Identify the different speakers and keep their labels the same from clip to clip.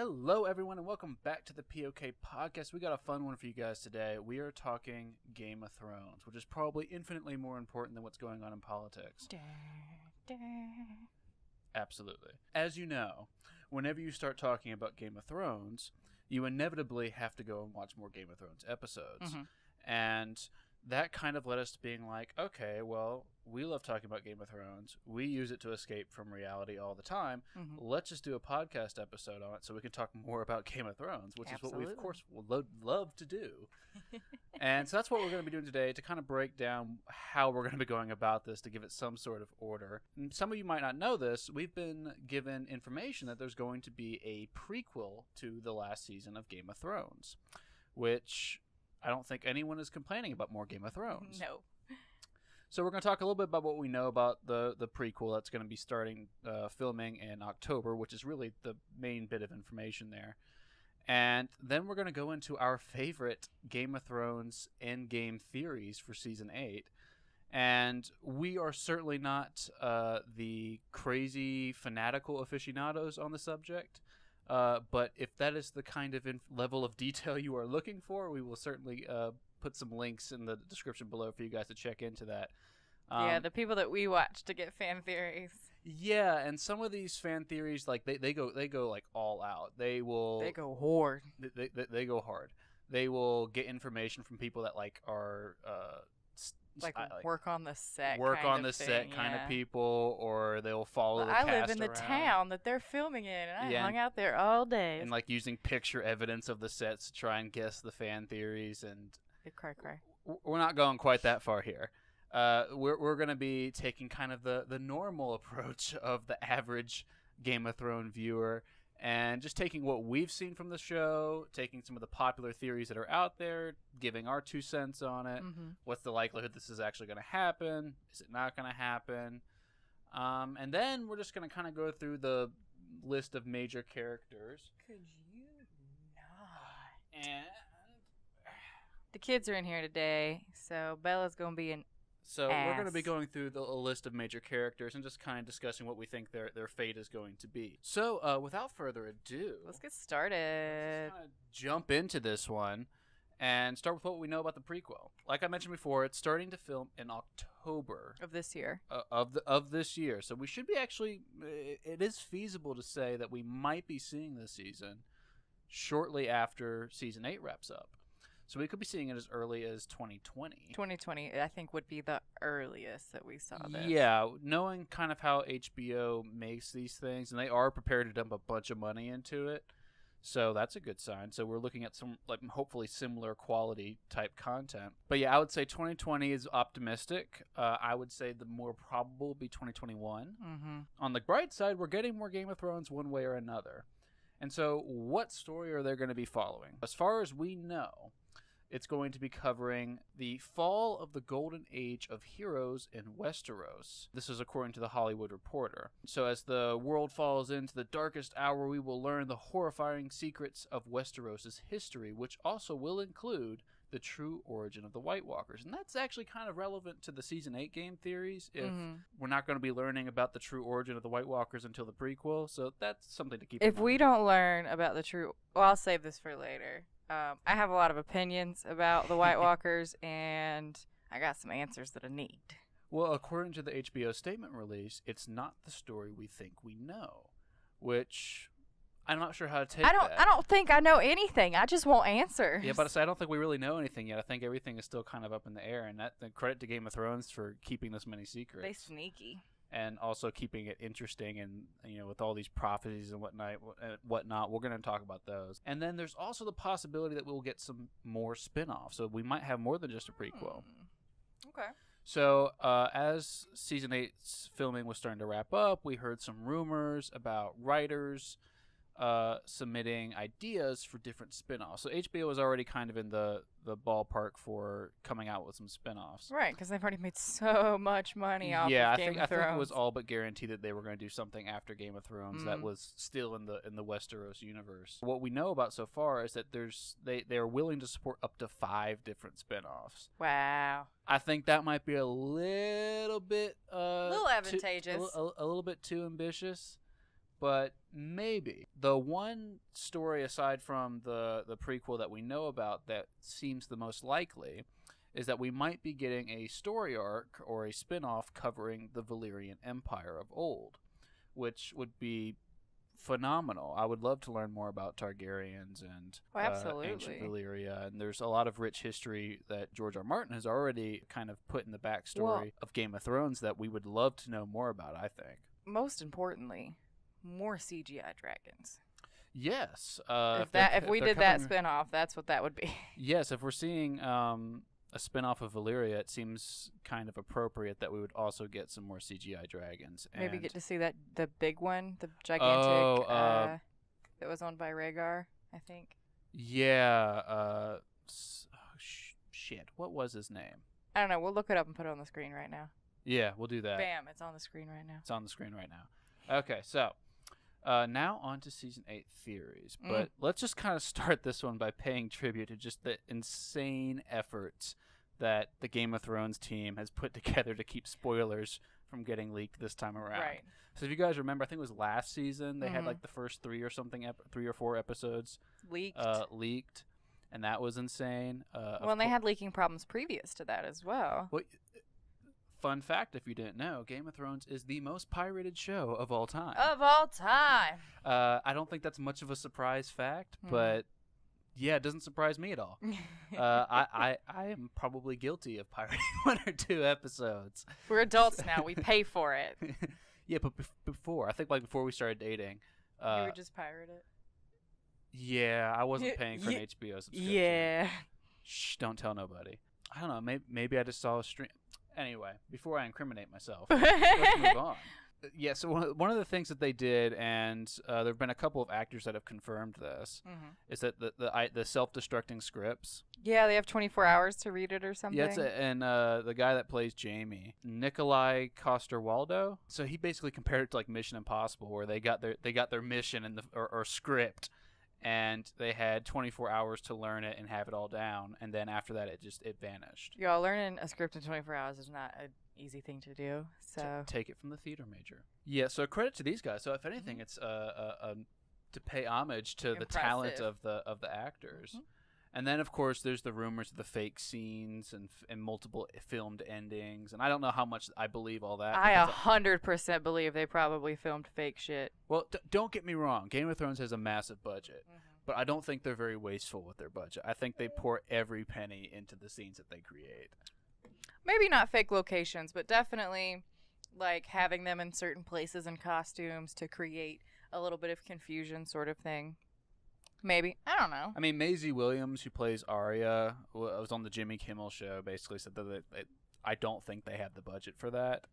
Speaker 1: Hello, everyone, and welcome back to the POK Podcast. We got a fun one for you guys today. We are talking Game of Thrones, which is probably infinitely more important than what's going on in politics. Absolutely. As you know, whenever you start talking about Game of Thrones, you inevitably have to go and watch more Game of Thrones episodes. And that kind of led us to being like, okay, well, we love talking about Game of Thrones. We use it to escape from reality all the time. Let's just do a podcast episode on it so we can talk more about Game of Thrones, which is what we, of course, would love to do. And so that's what we're going to be doing today, to kind of break down how we're going to be going about this, to give it some sort of order. And some of you might not know this. We've been given information that there's going to be a prequel to the last season of Game of Thrones, which I don't think anyone is complaining about more Game of Thrones.
Speaker 2: No.
Speaker 1: So we're going to talk a little bit about what we know about the prequel that's going to be starting filming in October, which is really the main bit of information there. And then we're going to go into our favorite Game of Thrones endgame theories for Season 8. And we are certainly not the crazy fanatical aficionados on the subject. But if that is the kind of level of detail you are looking for, we will certainly put some links in the description below for you guys to check into that.
Speaker 2: Yeah, the people that we watch to get fan theories.
Speaker 1: Yeah, and some of these fan theories, like they go like all out. They
Speaker 2: go hard.
Speaker 1: They go hard. They will get information from people that like are
Speaker 2: work on the set,
Speaker 1: kind of people, or they'll follow the cast
Speaker 2: I live in the
Speaker 1: around.
Speaker 2: town that they're filming in, and I hung out there all day.
Speaker 1: And like using picture evidence of the sets to try and guess the fan theories, and
Speaker 2: cry.
Speaker 1: We're not going quite that far here. We're going to be taking kind of the normal approach of the average Game of Thrones viewer, and just taking what we've seen from the show, taking some of the popular theories that are out there, giving our 2 cents on it. What's the likelihood this is actually going to happen? Is it not going to happen? And then we're just going to kind of go through the list of major characters.
Speaker 2: Could you not?
Speaker 1: And
Speaker 2: the kids are in here today, so Bella's going to be
Speaker 1: we're going to be going through a list of major characters and just kind of discussing what we think their fate is going to be. So, without further ado,
Speaker 2: let's get started.
Speaker 1: Let's kind of jump into this one and start with what we know about the prequel. Like I mentioned before, it's starting to film in October
Speaker 2: of this year.
Speaker 1: Of this year. So we should be it is feasible to say that we might be seeing this season shortly after Season 8 wraps up. So we could be seeing it as early as 2020.
Speaker 2: 2020, I think, would be the earliest that we saw this.
Speaker 1: Yeah, knowing kind of how HBO makes these things, and they are prepared to dump a bunch of money into it, so that's a good sign. So we're looking at some, like, hopefully similar quality type content. But yeah, I would say 2020 is optimistic. I would say the more probable would be 2021. On the bright side, we're getting more Game of Thrones one way or another. And so what story are they going to be following? As far as we know, it's going to be covering the fall of the golden age of heroes in Westeros. This is according to The Hollywood Reporter. So as the world falls into the darkest hour, we will learn the horrifying secrets of Westeros' history, which also will include the true origin of the White Walkers. And that's actually kind of relevant to the Season 8 game theories, if we're not going to be learning about the true origin of the White Walkers until the prequel. So that's something to keep in mind.
Speaker 2: If we don't learn about the true... Well, I'll save this for later. I have a lot of opinions about the White Walkers, and I got some answers that I need.
Speaker 1: Well, according to the HBO statement release, it's not the story we think we know, which I'm not sure how to take that.
Speaker 2: I don't think I know anything. I just want answers.
Speaker 1: Yeah, but I don't think we really know anything yet. I think everything is still kind of up in the air, and credit to Game of Thrones for keeping this many secrets.
Speaker 2: They sneaky.
Speaker 1: And also keeping it interesting, and with all these prophecies and whatnot, we're going to talk about those. And then there's also the possibility that we'll get some more spin-offs, so we might have more than just a prequel.
Speaker 2: Okay.
Speaker 1: So as Season 8's filming was starting to wrap up, we heard some rumors about writers submitting ideas for different spin-offs. So HBO is already kind of in the ballpark for coming out with some spin-offs.
Speaker 2: Right, because they've already made so much money off of Game of Thrones.
Speaker 1: I think it was all but guaranteed that they were going to do something after Game of Thrones that was still in the Westeros universe. What we know about so far is that they're willing to support up to 5 different spin-offs.
Speaker 2: Wow.
Speaker 1: I think that might be a little bit
Speaker 2: a little advantageous.
Speaker 1: A little bit too ambitious. but maybe. The one story aside from the prequel that we know about that seems the most likely is that we might be getting a story arc or a spin-off covering the Valyrian Empire of old, which would be phenomenal. I would love to learn more about Targaryens and ancient Valyria, and there's a lot of rich history that George R. Martin has already kind of put in the backstory of Game of Thrones that we would love to know more about, I think.
Speaker 2: Most importantly, more CGI dragons.
Speaker 1: Yes.
Speaker 2: If we did that spin-off, that's what that would be.
Speaker 1: Yes, if we're seeing a spin-off of Valyria, it seems kind of appropriate that we would also get some more CGI dragons.
Speaker 2: Maybe get to see the big one, the gigantic, that was owned by Rhaegar, I think.
Speaker 1: Yeah. Shit, what was his name?
Speaker 2: I don't know. We'll look it up and put it on the screen right now.
Speaker 1: Yeah, we'll do that.
Speaker 2: Bam, it's on the screen right now.
Speaker 1: It's on the screen right now. Okay, so now on to Season 8 theories. But let's just kind of start this one by paying tribute to just the insane efforts that the Game of Thrones team has put together to keep spoilers from getting leaked this time around.
Speaker 2: Right.
Speaker 1: So if you guys remember, I think it was last season, they had like the first 3 or 4 episodes leaked, and that was insane.
Speaker 2: And they had leaking problems previous to that as well.
Speaker 1: Fun fact, if you didn't know, Game of Thrones is the most pirated show of all time.
Speaker 2: Of all time.
Speaker 1: I don't think that's much of a surprise fact, but yeah, it doesn't surprise me at all. I am probably guilty of pirating 1 or 2 episodes.
Speaker 2: We're adults now. We pay for it.
Speaker 1: Yeah, but before we started dating.
Speaker 2: You would just pirate it?
Speaker 1: Yeah, I wasn't paying for an HBO subscription.
Speaker 2: Yeah.
Speaker 1: Shh, don't tell nobody. I don't know, maybe I just saw a stream. Anyway, before I incriminate myself, let's move on. Yeah, so one of the things that they did, and there have been a couple of actors that have confirmed this, is that the self-destructing scripts.
Speaker 2: Yeah, they have 24 hours to read it or something.
Speaker 1: Yeah, and the guy that plays Jaime, Nikolai Coster-Waldau. So he basically compared it to like Mission Impossible, where they got their mission in or script, and they had 24 hours to learn it and have it all down, and then after that it vanished.
Speaker 2: Y'all, learning a script in 24 hours is not an easy thing to do. So
Speaker 1: take it from the theater major. Yeah, so credit to these guys. So if anything, it's to pay homage to the talent of the actors. And then, of course, there's the rumors of the fake scenes and multiple filmed endings. And I don't know how much I believe all that.
Speaker 2: I 100% believe they probably filmed fake shit.
Speaker 1: Well, don't get me wrong. Game of Thrones has a massive budget. But I don't think they're very wasteful with their budget. I think they pour every penny into the scenes that they create.
Speaker 2: Maybe not fake locations, but definitely like having them in certain places and costumes to create a little bit of confusion sort of thing. Maybe. I don't know.
Speaker 1: I mean, Maisie Williams, who plays Arya, was on the Jimmy Kimmel show, basically said that I don't think they had the budget for that.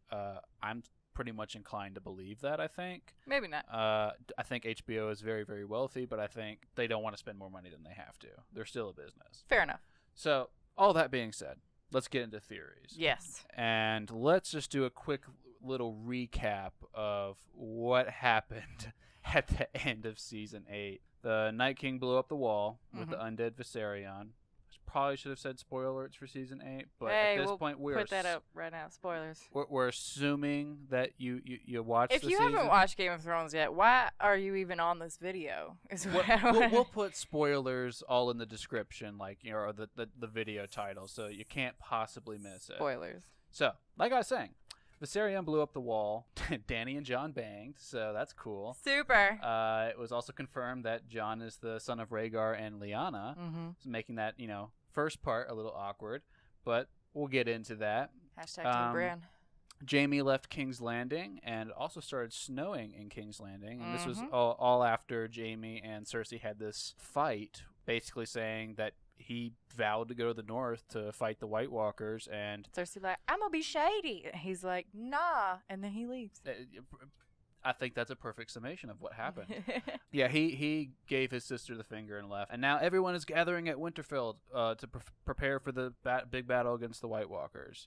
Speaker 1: I'm pretty much inclined to believe that, I think.
Speaker 2: Maybe not.
Speaker 1: I think HBO is very, very wealthy, but I think they don't want to spend more money than they have to. They're still a business.
Speaker 2: Fair enough.
Speaker 1: So, all that being said, let's get into theories.
Speaker 2: Yes.
Speaker 1: And let's just do a quick little recap of what happened at the end of Season 8. The Night King blew up the wall with the undead Viserion. Probably should have said spoiler alerts for Season 8, but at this point we're
Speaker 2: put that up right now. Spoilers.
Speaker 1: We're assuming that you watched
Speaker 2: the season. If you haven't watched Game of Thrones yet, why are you even on this video?
Speaker 1: We'll put spoilers all in the description, like or the video title, so you can't possibly miss it.
Speaker 2: Spoilers.
Speaker 1: So, like I was saying, Viserion blew up the wall. Dany and Jon banged, so that's cool.
Speaker 2: Super.
Speaker 1: It was also confirmed that Jon is the son of Rhaegar and Lyanna, so making that, first part a little awkward, but we'll get into that.
Speaker 2: Hashtag Team Bran.
Speaker 1: Jaime left King's Landing, and it also started snowing in King's Landing, and this was all after Jaime and Cersei had this fight, basically saying that he vowed to go to the north to fight the White Walkers, and
Speaker 2: Cersei like, I'm gonna be shady. He's like, nah, and then he leaves.
Speaker 1: I think that's a perfect summation of what happened. Yeah, he gave his sister the finger and left, and now everyone is gathering at Winterfell to prepare for the big battle against the White Walkers.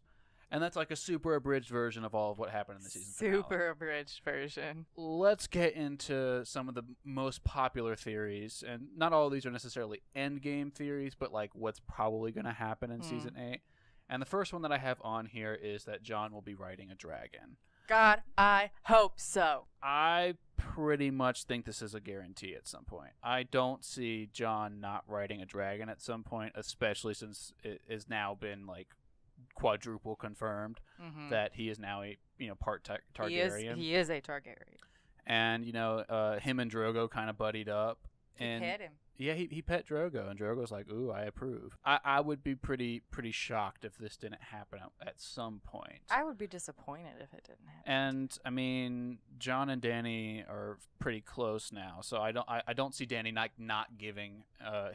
Speaker 1: And that's like a super abridged version of all of what happened in the season finale.
Speaker 2: Super abridged version.
Speaker 1: Let's get into some of the most popular theories. And not all of these are necessarily endgame theories, but like what's probably going to happen in Season 8. And the first one that I have on here is that Jon will be riding a dragon.
Speaker 2: God, I hope so.
Speaker 1: I pretty much think this is a guarantee at some point. I don't see Jon not riding a dragon at some point, especially since it has now been like quadruple confirmed that he is now a part Targaryen.
Speaker 2: He is a Targaryen.
Speaker 1: And him and Drogo kind of buddied up. And
Speaker 2: He pet him.
Speaker 1: yeah, he pet Drogo, and Drogo's like, "Ooh, I approve." I would be pretty shocked if this didn't happen at some point.
Speaker 2: I would be disappointed if it didn't happen.
Speaker 1: And I mean, Jon and Dany are pretty close now, so I don't see Dany not giving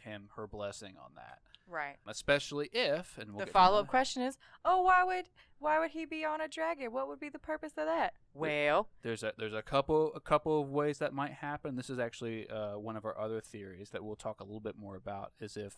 Speaker 1: him her blessing on that.
Speaker 2: Right.
Speaker 1: Especially if, and we'll
Speaker 2: the follow-up question is, why would he be on a dragon? What would be the purpose of that? Well,
Speaker 1: there's a couple of ways that might happen. This is actually one of our other theories that we'll talk a little bit more about. Is if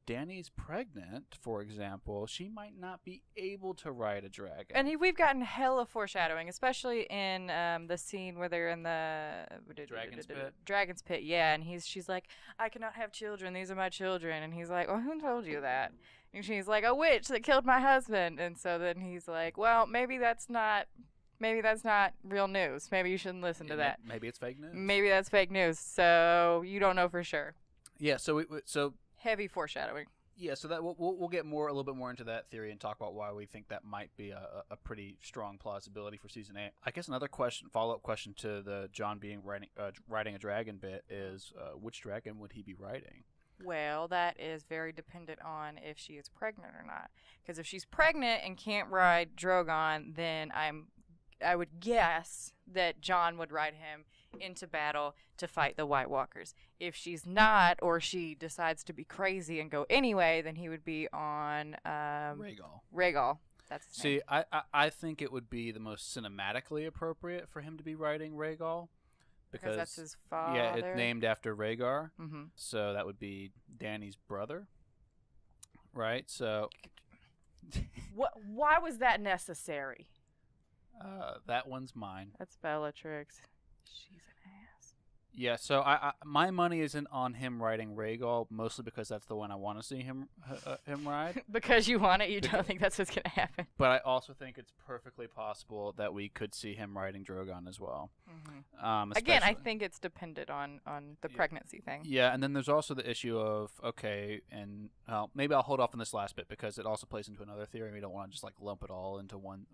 Speaker 1: Dany's pregnant, for example, she might not be able to ride a dragon.
Speaker 2: And we've gotten hella foreshadowing, especially in the scene where they're in the
Speaker 1: Dragon's Pit.
Speaker 2: Dragon's Pit, yeah. And she's like, "I cannot have children. These are my children." And he's like, "Well, who told you that?" And she's like, "A witch that killed my husband." And so then he's like, "Well, maybe that's not real news. Maybe you shouldn't listen to that.
Speaker 1: Maybe it's fake news.
Speaker 2: Maybe that's fake news. So you don't know for sure."
Speaker 1: Yeah. So
Speaker 2: heavy foreshadowing.
Speaker 1: Yeah, so that we'll get a little bit more into that theory and talk about why we think that might be a pretty strong plausibility for season 8. I guess another follow-up question to the Jon being riding a dragon bit is which dragon would he be riding?
Speaker 2: Well, that is very dependent on if she is pregnant or not. Because if she's pregnant and can't ride Drogon, then I would guess that Jon would ride him into battle to fight the White Walkers. If she's not, or she decides to be crazy and go anyway, then he would be on Rhaegal. That's his name.
Speaker 1: See, I think it would be the most cinematically appropriate for him to be riding Rhaegal. Because
Speaker 2: that's his father.
Speaker 1: Yeah, it's named after Rhaegar.
Speaker 2: Mm-hmm.
Speaker 1: So that would be Dany's brother. Right? So
Speaker 2: why was that necessary?
Speaker 1: That one's mine.
Speaker 2: That's Bellatrix. She's an ass.
Speaker 1: Yeah, so my money isn't on him riding Rhaegal, mostly because that's the one I want to see him ride.
Speaker 2: Because you want it, you don't think that's what's going to happen.
Speaker 1: But I also think it's perfectly possible that we could see him riding Drogon as well.
Speaker 2: Mm-hmm. Again, I think it's dependent on the pregnancy thing.
Speaker 1: Yeah, and then there's also the issue of, okay, and maybe I'll hold off on this last bit because it also plays into another theory. We don't want to just like lump it all into one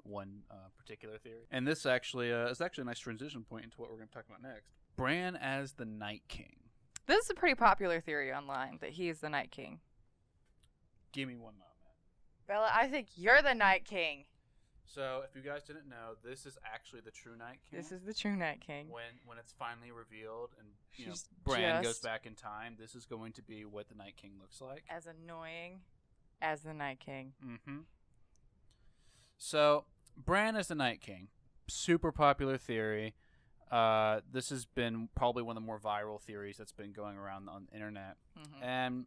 Speaker 1: particular theory. And this actually is actually a nice transition point into what we're going to talk about next. Bran as the Night King.
Speaker 2: This is a pretty popular theory online that he is the Night King.
Speaker 1: Give me one moment.
Speaker 2: Bella, I think you're the Night King.
Speaker 1: So, if you guys didn't know, this is actually the true Night King.
Speaker 2: This is the true Night King.
Speaker 1: When it's finally revealed and Bran goes back in time, this is going to be what the Night King looks like.
Speaker 2: As annoying as the Night King.
Speaker 1: Mm-hmm. So, Bran as the Night King. Super popular theory. This has been probably one of the more viral theories that's been going around on the internet. Mm-hmm. And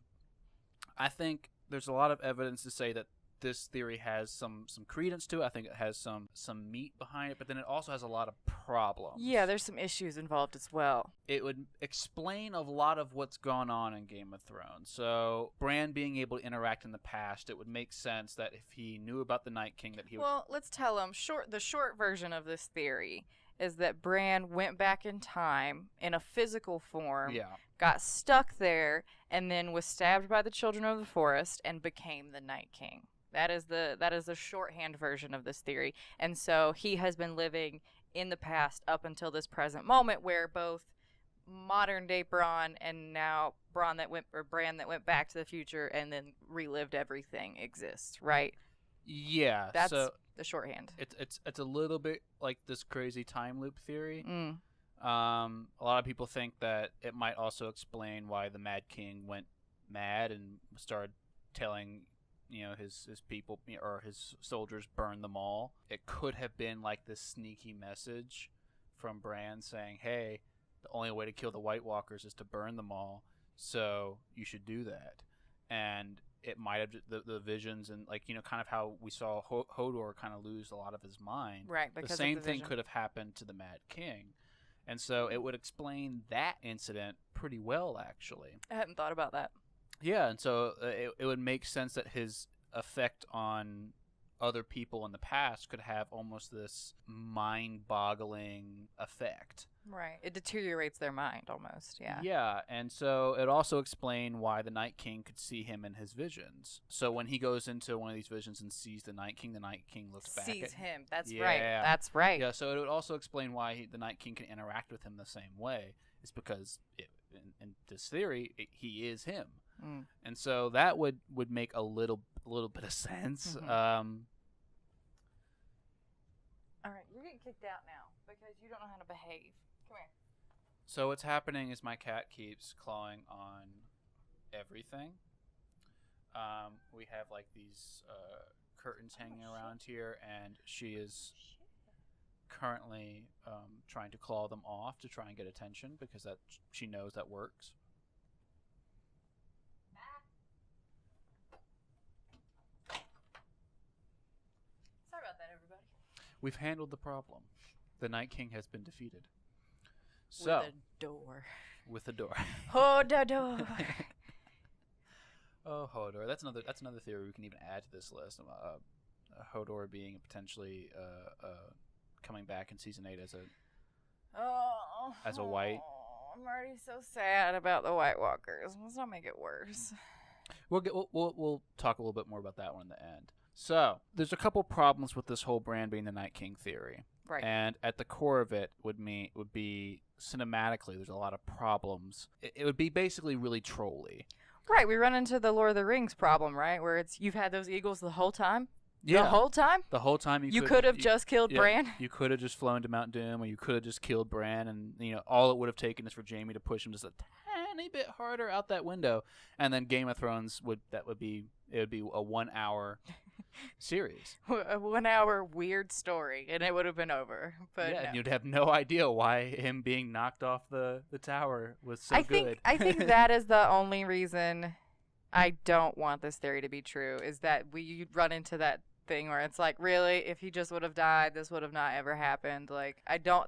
Speaker 1: I think there's a lot of evidence to say that this theory has some credence to it. I think it has some meat behind it, but then it also has a lot of problems.
Speaker 2: Yeah, there's some issues involved as well.
Speaker 1: It would explain a lot of what's gone on in Game of Thrones. So, Bran being able to interact in the past, it would make sense that if he knew about the Night King that he would...
Speaker 2: Well, let's tell him. The short version of this theory is that Bran went back in time in a physical form, got stuck there, and then was stabbed by the Children of the Forest and became the Night King. That is the shorthand version of this theory. And so he has been living in the past up until this present moment where both modern day Bran and now Bran that went back to the future and then relived everything exists, right?
Speaker 1: Yeah.
Speaker 2: That's the shorthand.
Speaker 1: It's a little bit like this crazy time loop theory.
Speaker 2: Mm.
Speaker 1: A lot of people think that it might also explain why the Mad King went mad and started telling his people or his soldiers burn them all. It could have been like this sneaky message from Bran saying, hey, the only way to kill the White Walkers is to burn them all, so you should do that. And it might have the visions and kind of how we saw Hodor kind of lose a lot of his mind.
Speaker 2: Right, because
Speaker 1: the same
Speaker 2: of the
Speaker 1: thing
Speaker 2: vision.
Speaker 1: could have happened to the Mad King. And so it would explain that incident pretty well, actually.
Speaker 2: I hadn't thought about that.
Speaker 1: Yeah, and so it would make sense that his effect on other people in the past could have almost this mind-boggling effect.
Speaker 2: Right. It deteriorates their mind almost, yeah.
Speaker 1: Yeah, and so it also explained why the Night King could see him in his visions. So when he goes into one of these visions and sees the Night King looks back at him.
Speaker 2: Sees him. That's right. That's right.
Speaker 1: Yeah, so it would also explain why the Night King can interact with him the same way. It's because, in this theory, he is him.
Speaker 2: Mm.
Speaker 1: And so that would make a little bit of sense.
Speaker 2: Mm-hmm. All right, you're getting kicked out now because you don't know how to behave. Come here.
Speaker 1: So what's happening is my cat keeps clawing on everything. We have like these curtains hanging around here, and she is currently trying to claw them off to try and get attention because that she knows that works.
Speaker 2: Sorry about that, everybody.
Speaker 1: We've handled the problem. The Night King has been defeated. So,
Speaker 2: with a door.
Speaker 1: With a door.
Speaker 2: Hold the door.
Speaker 1: Oh, Hodor. That's another theory we can even add to this list. Hodor being potentially coming back in season 8 as a white.
Speaker 2: I'm already so sad about the White Walkers. Let's not make it worse.
Speaker 1: We'll talk a little bit more about that one in the end. So there's a couple problems with this whole Bran being the Night King theory.
Speaker 2: Right.
Speaker 1: And at the core of it would be cinematically. There's a lot of problems. It would be basically really trolly.
Speaker 2: Right. We run into the Lord of the Rings problem, right? Where it's you've had those eagles the whole time.
Speaker 1: Yeah.
Speaker 2: The whole time?
Speaker 1: The whole time
Speaker 2: you could have just killed Bran.
Speaker 1: You could have just flown to Mount Doom, or you could have just killed Bran, and all it would have taken is for Jaime to push him just a tiny bit harder out that window, and then Game of Thrones would be a 1 hour series.
Speaker 2: A 1 hour weird story, and it would have been over. But
Speaker 1: yeah,
Speaker 2: no.
Speaker 1: And you'd have no idea why him being knocked off the tower was so good.
Speaker 2: I think that is the only reason I don't want this theory to be true, is that we run into that thing where it's like, really, if he just would have died, this would have not ever happened. Like,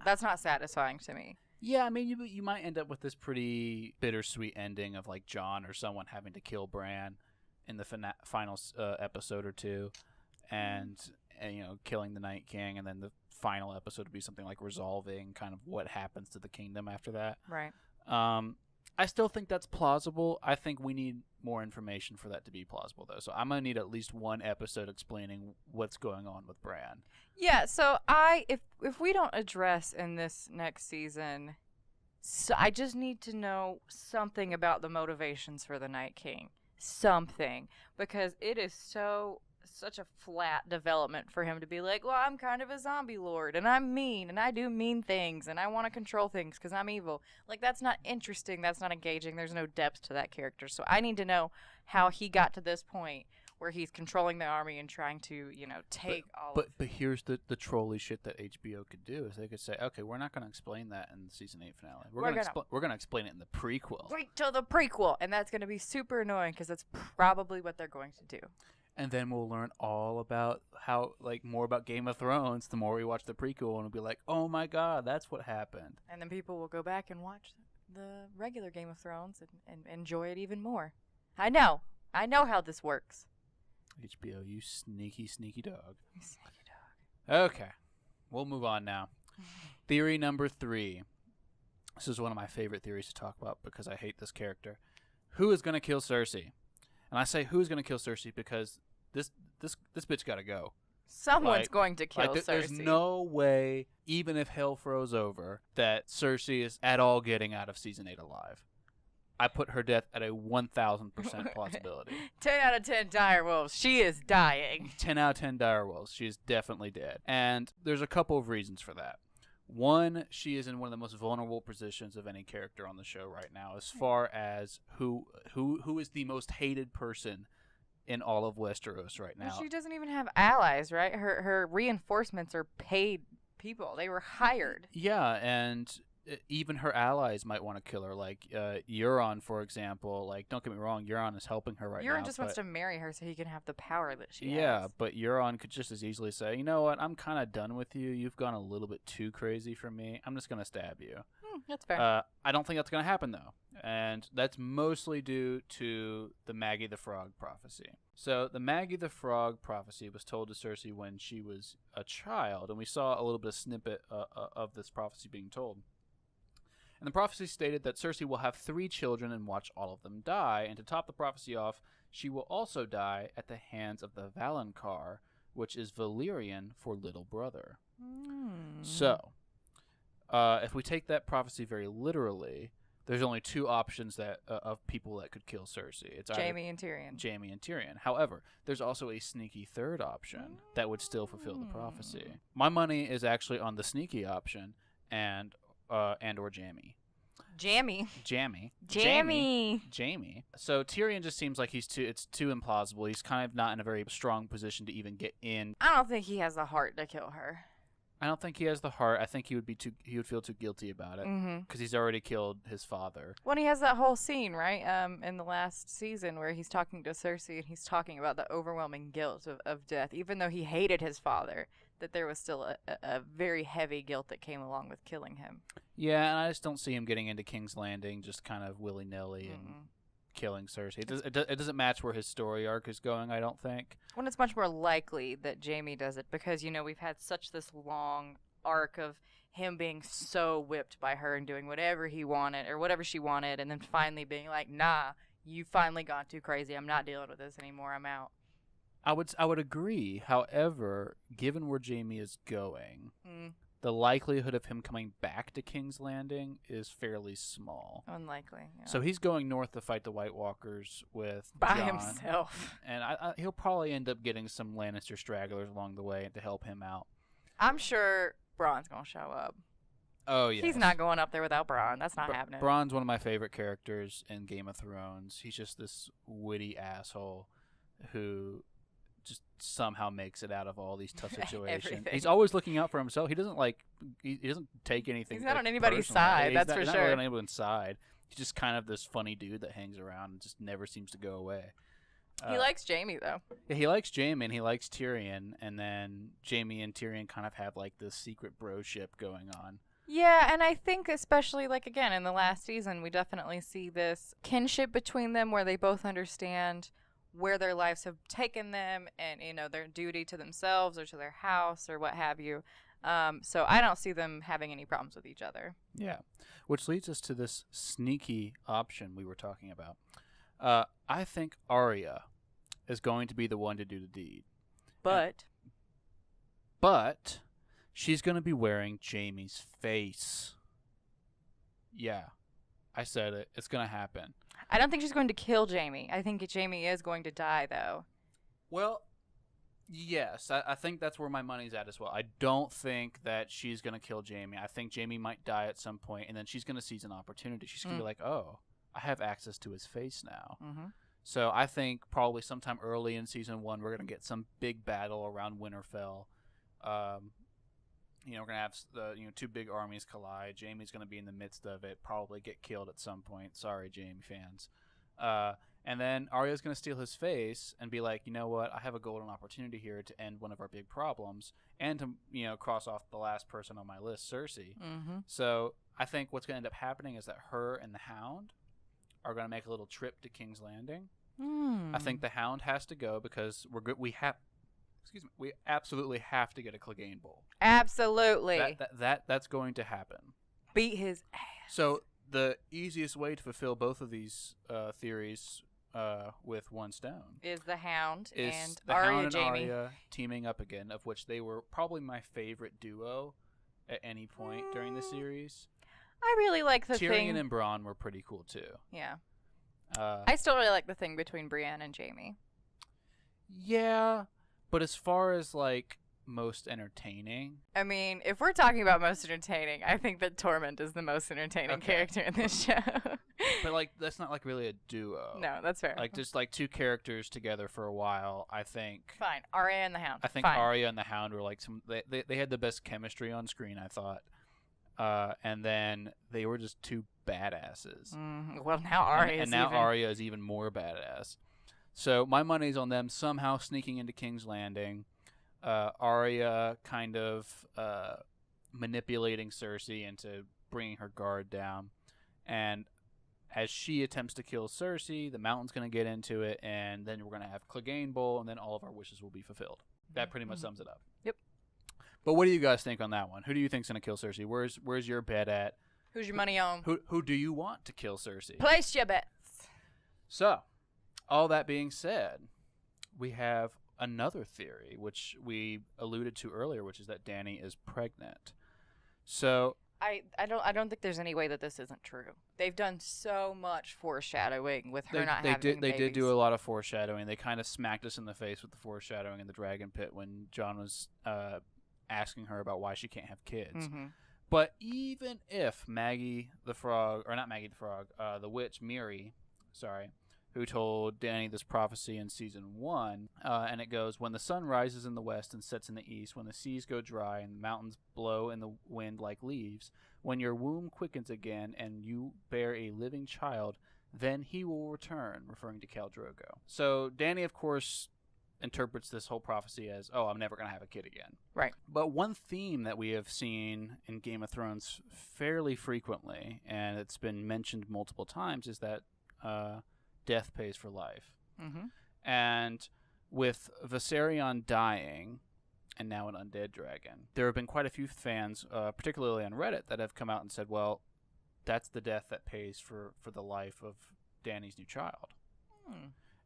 Speaker 2: that's not satisfying to me.
Speaker 1: Yeah, I mean, you might end up with this pretty bittersweet ending of like Jon or someone having to kill Bran in the final episode or two, and killing the Night King, and then the final episode would be something like resolving kind of what happens to the kingdom after that.
Speaker 2: Right.
Speaker 1: I still think that's plausible. I think we need more information for that to be plausible, though. So I'm going to need at least one episode explaining what's going on with Bran.
Speaker 2: Yeah, so if we don't address in this next season, so I just need to know something about the motivations for the Night King. Something. Because it is such a flat development for him to be like, well, I'm kind of a zombie lord, and I'm mean, and I do mean things, and I want to control things because I'm evil. Like, that's not interesting. That's not engaging. There's no depth to that character. So I need to know how he got to this point where he's controlling the army and trying to, take all
Speaker 1: But here's the trolly shit that HBO could do is they could say, okay, we're not going to explain that in the season 8 finale. We're going to explain it in the prequel.
Speaker 2: Wait till the prequel, and that's going to be super annoying because that's probably what they're going to do.
Speaker 1: And then we'll learn all about more about Game of Thrones the more we watch the prequel, and we'll be like, oh my god, that's what happened.
Speaker 2: And then people will go back and watch the regular Game of Thrones and enjoy it even more. I know how this works.
Speaker 1: HBO, you sneaky, sneaky dog.
Speaker 2: You sneaky dog.
Speaker 1: Okay, we'll move on now. Theory number 3. This is one of my favorite theories to talk about because I hate this character. Who is going to kill Cersei? And I say who's going to kill Cersei because this bitch got to go.
Speaker 2: Someone's going to kill Cersei.
Speaker 1: There's no way, even if hell froze over, that Cersei is at all getting out of season 8 alive. I put her death at a 1,000% plausibility.
Speaker 2: 10 out of 10 direwolves. She is dying.
Speaker 1: 10 out of 10 direwolves. She is definitely dead. And there's a couple of reasons for that. One, she is in one of the most vulnerable positions of any character on the show right now, as far as who is the most hated person in all of Westeros right now.
Speaker 2: Well, she doesn't even have allies, right? Her reinforcements are paid people. They were hired.
Speaker 1: Yeah, and even her allies might want to kill her, like Euron, for example. Like, don't get me wrong, Euron is helping her right now.
Speaker 2: Euron just wants to marry her so he can have the power that she has.
Speaker 1: Yeah, but Euron could just as easily say, you know what, I'm kind of done with you. You've gone a little bit too crazy for me. I'm just going to stab you.
Speaker 2: That's fair.
Speaker 1: I don't think that's going to happen, though. And that's mostly due to the Maggie the Frog prophecy. So the Maggie the Frog prophecy was told to Cersei when she was a child, and we saw a little bit of snippet of this prophecy being told. And the prophecy stated that Cersei will have 3 children and watch all of them die, and to top the prophecy off, she will also die at the hands of the Valonqar, which is Valyrian for little brother. So, if we take that prophecy very literally, there's only 2 options that of people that could kill Cersei. It's
Speaker 2: Jaime and Tyrion.
Speaker 1: Jaime and Tyrion. However, there's also a sneaky third option that would still fulfill the prophecy. My money is actually on the sneaky option and or Jaime.
Speaker 2: Jaime.
Speaker 1: So Tyrion just seems like it's too implausible. He's kind of not in a very strong position to even get in.
Speaker 2: I don't think he has the heart to kill her.
Speaker 1: I don't think he has the heart. I think he would feel too guilty about it because he's already killed his father.
Speaker 2: When he has that whole scene, right, in the last season where he's talking to Cersei and he's talking about the overwhelming guilt of death, even though he hated his father, that there was still a very heavy guilt that came along with killing him.
Speaker 1: Yeah, and I just don't see him getting into King's Landing just kind of willy-nilly and killing Cersei. It doesn't match where his story arc is going, I don't think.
Speaker 2: When it's much more likely that Jaime does it because, we've had such this long arc of him being so whipped by her and doing whatever he wanted or whatever she wanted and then finally being like, nah, you finally gone too crazy. I'm not dealing with this anymore. I'm out.
Speaker 1: I would agree. However, given where Jaime is going, the likelihood of him coming back to King's Landing is fairly small.
Speaker 2: Unlikely. Yeah.
Speaker 1: So he's going north to fight the White Walkers with
Speaker 2: by
Speaker 1: Jon,
Speaker 2: himself.
Speaker 1: And he'll probably end up getting some Lannister stragglers along the way to help him out.
Speaker 2: I'm sure Bronn's going to show up.
Speaker 1: Oh, yeah.
Speaker 2: He's not going up there without Bronn. That's not happening.
Speaker 1: Bronn's one of my favorite characters in Game of Thrones. He's just this witty asshole who just somehow makes it out of all these tough situations. He's always looking out for himself. He doesn't he doesn't take anything.
Speaker 2: He's not on anybody's
Speaker 1: personally.
Speaker 2: side.
Speaker 1: He's
Speaker 2: that's
Speaker 1: not,
Speaker 2: for
Speaker 1: he's
Speaker 2: sure.
Speaker 1: Not really on anyone's side. He's just kind of this funny dude that hangs around and just never seems to go away.
Speaker 2: He likes Jaime though.
Speaker 1: Yeah, he likes Jaime and he likes Tyrion, and then Jaime and Tyrion kind of have like this secret broship going on.
Speaker 2: Yeah, and I think especially again in the last season, we definitely see this kinship between them where they both understand where their lives have taken them and, their duty to themselves or to their house or what have you. So I don't see them having any problems with each other.
Speaker 1: Yeah, which leads us to this sneaky option we were talking about. I think Arya is going to be the one to do the deed. But she's going to be wearing Jaime's face. Yeah, I said it. It's going to happen.
Speaker 2: I don't think she's going to kill Jaime. I think Jaime is going to die, though.
Speaker 1: Well, yes. I think that's where my money's at as well. I don't think that she's going to kill Jaime. I think Jaime might die at some point, and then she's going to seize an opportunity. She's going to be like, oh, I have access to his face now.
Speaker 2: Mm-hmm.
Speaker 1: So I think probably sometime early in Season 1, we're going to get some big battle around Winterfell. We're going to have the 2 big armies collide. Jaime's going to be in the midst of it, probably get killed at some point. Sorry, Jaime fans. And then Arya's going to steal his face and be like, you know what? I have a golden opportunity here to end one of our big problems and to, cross off the last person on my list, Cersei.
Speaker 2: Mm-hmm.
Speaker 1: So I think what's going to end up happening is that her and the Hound are going to make a little trip to King's Landing. I think the Hound has to go because we absolutely have to get a Clegane Bowl.
Speaker 2: Absolutely.
Speaker 1: That's going to happen.
Speaker 2: Beat his ass.
Speaker 1: So the easiest way to fulfill both of these theories with one stone
Speaker 2: is the Hound and
Speaker 1: the
Speaker 2: Arya,
Speaker 1: Hound and
Speaker 2: Jaime
Speaker 1: Arya teaming up again, of which they were probably my favorite duo at any point during the series.
Speaker 2: I really like the
Speaker 1: Tyrion and Bronn were pretty cool too.
Speaker 2: Yeah. I still really like the thing between Brienne and Jaime.
Speaker 1: Yeah, but as far as most entertaining,
Speaker 2: I mean, if we're talking about most entertaining, I think that Tormund is the most entertaining character in this show.
Speaker 1: But that's not really a duo.
Speaker 2: No, that's fair.
Speaker 1: Just 2 characters together for a while, I think.
Speaker 2: Fine, Arya and the Hound.
Speaker 1: I think Arya and the Hound were they had the best chemistry on screen, I thought. And then they were just 2 badasses.
Speaker 2: Well, now
Speaker 1: Arya is even more badass. So my money's on them somehow sneaking into King's Landing. Arya kind of manipulating Cersei into bringing her guard down. And as she attempts to kill Cersei, the Mountain's going to get into it, and then we're going to have Clegane Bowl, and then all of our wishes will be fulfilled. That pretty much sums it up.
Speaker 2: Yep.
Speaker 1: But what do you guys think on that one? Who do you think's going to kill Cersei? Where's your bet at?
Speaker 2: Who's your money on?
Speaker 1: Who do you want to kill Cersei?
Speaker 2: Place your bets.
Speaker 1: So, all that being said, we have another theory, which we alluded to earlier, which is that Dany is pregnant. So
Speaker 2: I don't think there's any way that this isn't true. They've done so much foreshadowing with her not having
Speaker 1: They
Speaker 2: babies.
Speaker 1: did do a lot of foreshadowing. They kind of smacked us in the face with the foreshadowing in the Dragon Pit when Jon was asking her about why she can't have kids.
Speaker 2: Mm-hmm.
Speaker 1: But even if Maggie the Frog, or not Maggie the Frog, the witch Miri, who told Dany this prophecy in season 1, and it goes, when the sun rises in the west and sets in the east, when the seas go dry and the mountains blow in the wind like leaves, when your womb quickens again and you bear a living child, then he will return, referring to Khal Drogo. So Dany, of course, interprets this whole prophecy as, oh, I'm never going to have a kid again.
Speaker 2: Right.
Speaker 1: But one theme that we have seen in Game of Thrones fairly frequently, and it's been mentioned multiple times, is that death pays for life.
Speaker 2: Mm-hmm.
Speaker 1: And with Viserion dying, and now an undead dragon, there have been quite a few fans, particularly on Reddit, that have come out and said, well, that's the death that pays for the life of Dany's new child.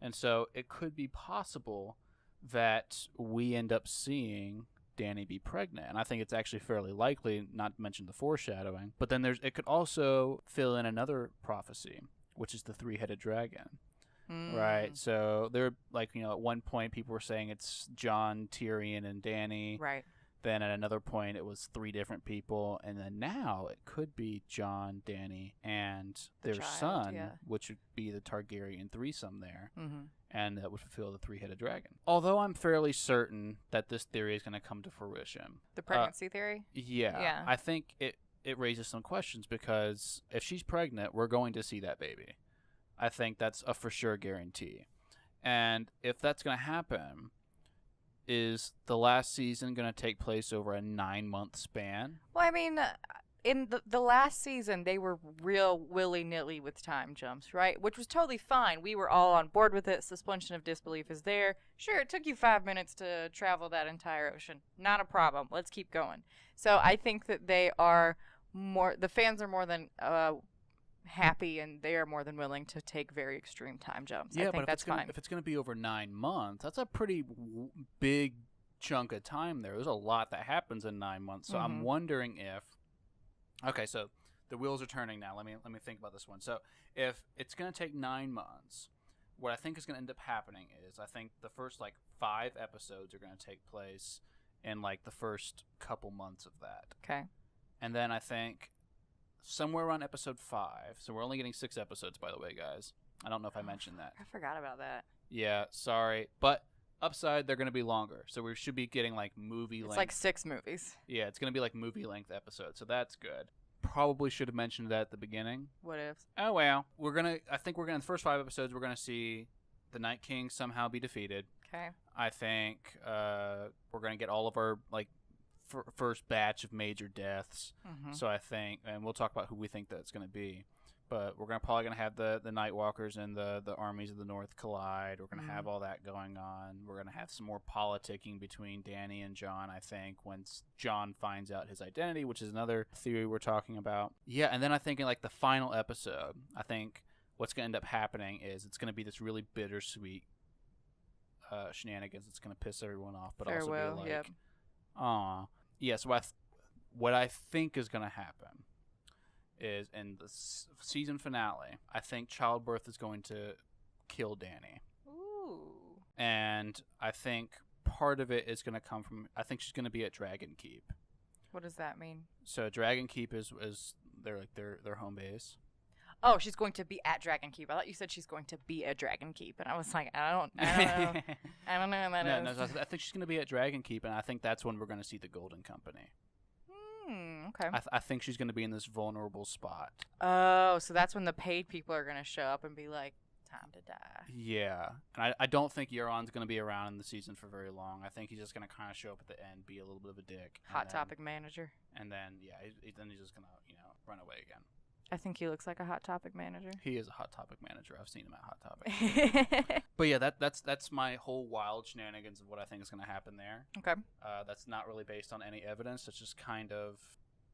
Speaker 1: And so it could be possible that we end up seeing Dany be pregnant. And I think it's actually fairly likely, not to mention the foreshadowing. But then it could also fill in another prophecy, which is the three-headed dragon. Right? So there, at one point people were saying it's Jon, Tyrion, and Dany.
Speaker 2: Right.
Speaker 1: Then at another point it was 3 different people, and then now it could be Jon, Dany, and their son, which would be the Targaryen threesome there, and that would fulfill the three-headed dragon. Although I'm fairly certain that this theory is going to come to fruition.
Speaker 2: The pregnancy theory?
Speaker 1: Yeah. I think it raises some questions, because if she's pregnant, we're going to see that baby. I think that's a for sure guarantee. And if that's going to happen, is the last season going to take place over a 9-month span?
Speaker 2: Well, I mean, in the last season, they were real willy-nilly with time jumps, right? Which was totally fine. We were all on board with it. Suspension of disbelief is there. Sure, it took you 5 minutes to travel that entire ocean. Not a problem. Let's keep going. So I think that the fans are more than happy, and they are more than willing to take very extreme time jumps.
Speaker 1: Yeah,
Speaker 2: I think that's fine.
Speaker 1: If it's going to be over 9 months, that's a pretty big chunk of time there. There's a lot that happens in 9 months. So I'm wondering if... Okay, so the wheels are turning now. Let me think about this one. So if it's going to take 9 months, what I think is going to end up happening is I think the first 5 episodes are going to take place in the first couple months of that.
Speaker 2: Okay.
Speaker 1: And then I think somewhere around episode 5, so we're only getting 6 episodes, by the way, guys. I don't know if I mentioned that.
Speaker 2: I forgot about that.
Speaker 1: Yeah, sorry. But upside, they're going to be longer. So we should be getting movie length.
Speaker 2: It's 6 movies.
Speaker 1: Yeah, it's going to be movie length episodes. So that's good. Probably should have mentioned that at the beginning.
Speaker 2: What if?
Speaker 1: Oh, well. I think in the first 5 episodes, we're going to see the Night King somehow be defeated.
Speaker 2: Okay.
Speaker 1: I think we're going to get all of our, first batch of major deaths. So I think, and we'll talk about who we think that's going to be, but we're probably going to have the Nightwalkers and the armies of the North collide. We're going to have all that going on. We're going to have some more politicking between Dany and Jon, I think, once Jon finds out his identity, which is another theory we're talking about. Yeah, and then I think in the final episode, I think what's going to end up happening is it's going to be this really bittersweet shenanigans. It's going to piss everyone off, but
Speaker 2: Farewell,
Speaker 1: also be
Speaker 2: yep.
Speaker 1: Aw. Yeah, so what I think is going to happen is in the season finale, I think childbirth is going to kill Dany.
Speaker 2: Ooh.
Speaker 1: And I think part of it is going to come from, I think she's going to be at Dragon Keep.
Speaker 2: What does that mean?
Speaker 1: So Dragon Keep is their home base.
Speaker 2: Oh, she's going to be at Dragon Keep. I thought you said she's going to be at Dragon Keep, and I was like, I don't know. I don't know what that is.
Speaker 1: No, I think she's going to be at Dragon Keep, and I think that's when we're going to see the Golden Company.
Speaker 2: Okay.
Speaker 1: I think she's going to be in this vulnerable spot.
Speaker 2: Oh, so that's when the paid people are going to show up and be like, time to die.
Speaker 1: Yeah. And I don't think Euron's going to be around in the season for very long. I think he's just going to kind of show up at the end, be a little bit of a dick.
Speaker 2: Hot Topic manager.
Speaker 1: And then, then he's just going to, run away again.
Speaker 2: I think he looks like a Hot Topic manager.
Speaker 1: He is a Hot Topic manager. I've seen him at Hot Topic. But yeah, that's my whole wild shenanigans of what I think is going to happen there.
Speaker 2: Okay.
Speaker 1: That's not really based on any evidence. It's just kind of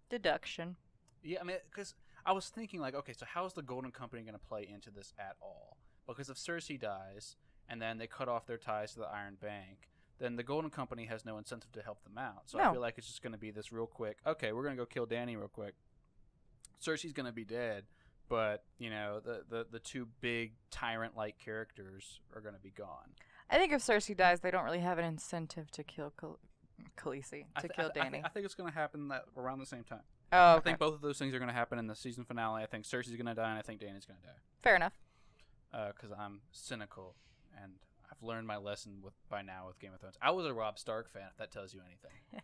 Speaker 2: deduction.
Speaker 1: Yeah, I mean, because I was thinking like, okay, so how is the Golden Company going to play into this at all? Because if Cersei dies and then they cut off their ties to the Iron Bank, then the Golden Company has no incentive to help them out. So I feel like it's just going to be this real quick. Okay, we're going to go kill Dany real quick. Cersei's going to be dead, but the two big tyrant-like characters are going to be gone.
Speaker 2: I think if Cersei dies, they don't really have an incentive to kill Khaleesi, kill Dany.
Speaker 1: I think it's going to happen around the same time.
Speaker 2: Oh, okay.
Speaker 1: I think both of those things are going to happen in the season finale. I think Cersei's going to die, and I think Dany's going to die.
Speaker 2: Fair enough.
Speaker 1: Because I'm cynical, and I've learned my lesson by now with Game of Thrones. I was a Robb Stark fan, if that tells you anything.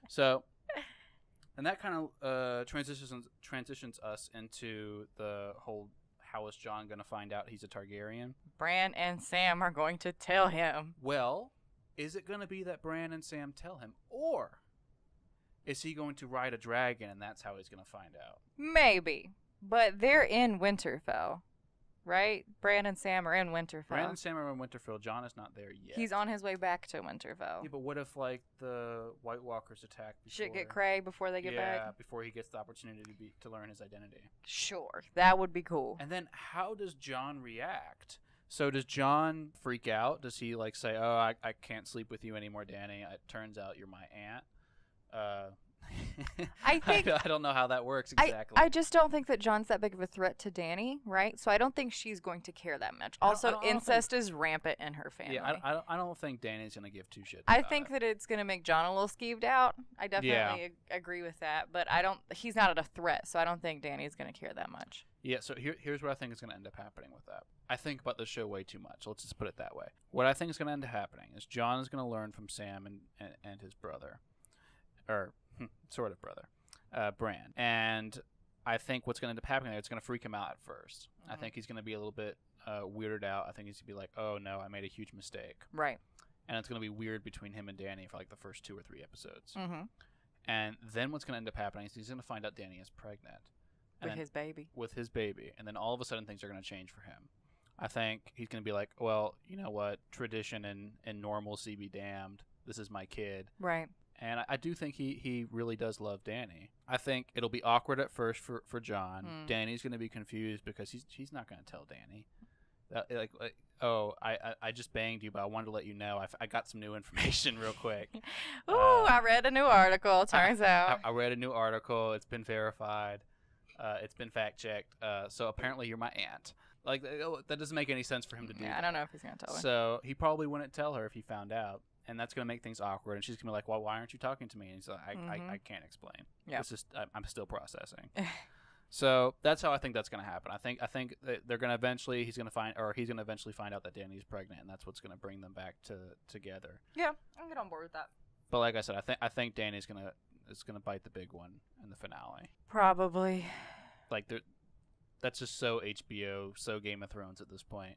Speaker 1: So... And that kind of transitions us into the whole, how is Jon going to find out he's a Targaryen?
Speaker 2: Bran and Sam are going to tell him.
Speaker 1: Well, is it going to be that Bran and Sam tell him? Or is he going to ride a dragon and that's how he's going to find out?
Speaker 2: Maybe. But they're in Winterfell, right? Bran and Sam are in Winterfell.
Speaker 1: Bran and Sam are in Winterfell. Jon is not there yet.
Speaker 2: He's on his way back to Winterfell.
Speaker 1: Yeah, but what if, the White Walkers attack before...
Speaker 2: Shit get cray before they get back?
Speaker 1: Yeah, before he gets the opportunity to learn his identity.
Speaker 2: Sure. That would be cool.
Speaker 1: And then how does Jon react? So does Jon freak out? Does he, say, oh, I can't sleep with you anymore, Dany. It turns out you're my aunt.
Speaker 2: I think
Speaker 1: I don't know how that works exactly.
Speaker 2: I just don't think that Jon's that big of a threat to Dany, right? So I don't think she's going to care that much. Also, incest is rampant in her family.
Speaker 1: Yeah, I don't think Dany's going to give two shits.
Speaker 2: I think that it's going to make Jon a little skeeved out. I definitely agree with that, but he's not a threat, so I don't think Dany's going to care that much.
Speaker 1: Yeah, so here's what I think is going to end up happening with that. I think about the show way too much. Let's just put it that way. What I think is going to end up happening is Jon is going to learn from Sam and his brother, or sort of brother, Bran. And I think what's going to end up happening there, it's going to freak him out at first. Mm-hmm. I think he's going to be a little bit weirded out. I think he's going to be like, oh, no, I made a huge mistake.
Speaker 2: Right.
Speaker 1: And it's going to be weird between him and Dany for the first 2 or 3 episodes.
Speaker 2: Mm-hmm.
Speaker 1: And then what's going to end up happening is he's going to find out Dany is pregnant.
Speaker 2: With
Speaker 1: his baby. And then all of a sudden things are going to change for him. I think he's going to be like, well, you know what? Tradition and normalcy be damned. This is my kid.
Speaker 2: Right.
Speaker 1: And I do think he really does love Dany. I think it'll be awkward at first for Jon. Dany's going to be confused because he's not going to tell Dany. I just banged you, but I wanted to let you know. I got some new information real quick.
Speaker 2: Ooh, I read a new article. Turns out.
Speaker 1: I read a new article. It's been verified. It's been fact-checked. So apparently you're my aunt. That doesn't make any sense for him to do that.
Speaker 2: I don't know if he's going to tell her.
Speaker 1: So he probably wouldn't tell her if he found out. And that's going to make things awkward. And she's going to be like, well, why aren't you talking to me? And he's like, I can't explain.
Speaker 2: Yeah.
Speaker 1: It's just, I'm still processing. So that's how I think that's going to happen. I think that they're going to eventually, he's going to eventually find out that Dany's pregnant. And that's what's going to bring them back together.
Speaker 2: Yeah, I'm get on board with that.
Speaker 1: But like I said, I think Dany's going to bite the big one in the finale.
Speaker 2: Probably.
Speaker 1: That's just so HBO, so Game of Thrones at this point.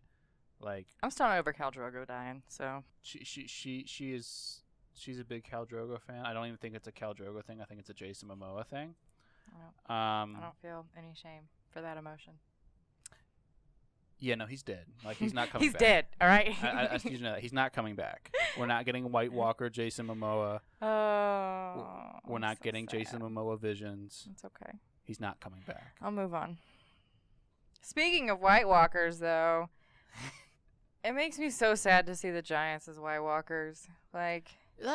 Speaker 2: I'm still over Khal Drogo dying, so
Speaker 1: she's a big Khal Drogo fan. I don't even think it's a Khal Drogo thing. I think it's a Jason Momoa thing.
Speaker 2: I don't feel any shame for that emotion.
Speaker 1: Yeah, no, he's dead. He's not coming back.
Speaker 2: He's dead, all right?
Speaker 1: I just need you to know that. He's not coming back. We're not getting White Walker Jason Momoa.
Speaker 2: Oh.
Speaker 1: We're not getting
Speaker 2: sad.
Speaker 1: Jason Momoa visions.
Speaker 2: It's okay.
Speaker 1: He's not coming back.
Speaker 2: I'll move on. Speaking of White Walkers, though... It makes me so sad to see the Giants as White Walkers.
Speaker 1: That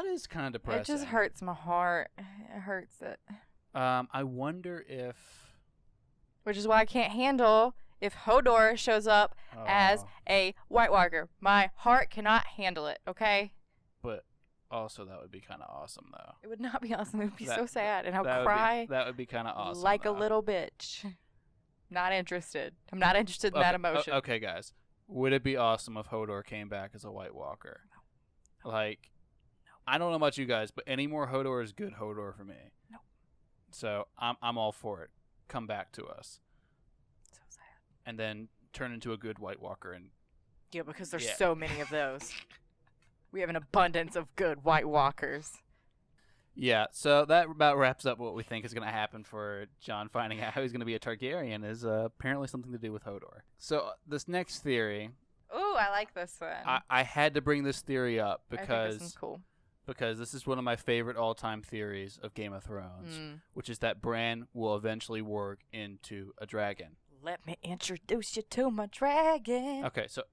Speaker 1: is kind of depressing.
Speaker 2: It just hurts my heart. It hurts it.
Speaker 1: I wonder if...
Speaker 2: Which is why I can't handle if Hodor shows up as a White Walker. My heart cannot handle it, okay?
Speaker 1: But also that would be kind of awesome, though.
Speaker 2: It would not be awesome. It would be so sad. And I'll cry.
Speaker 1: That would be kind of awesome.
Speaker 2: Like a little bitch. Not interested. I'm not interested in that emotion.
Speaker 1: Okay, guys. Would it be awesome if Hodor came back as a White Walker? No. I don't know about you guys, but any more Hodor is good Hodor for me.
Speaker 2: No.
Speaker 1: So I'm all for it. Come back to us.
Speaker 2: So sad.
Speaker 1: And then turn into a good White Walker. And
Speaker 2: yeah, because there's so many of those. We have an abundance of good White Walkers.
Speaker 1: Yeah, so that about wraps up what we think is going to happen for Jon finding out how he's going to be a Targaryen is apparently something to do with Hodor. So this next theory...
Speaker 2: Ooh, I like this one.
Speaker 1: I had to bring this theory up because...
Speaker 2: I think this is cool.
Speaker 1: Because this is one of my favorite all-time theories of Game of Thrones, which is that Bran will eventually work into a dragon.
Speaker 2: Let me introduce you to my dragon.
Speaker 1: Okay, so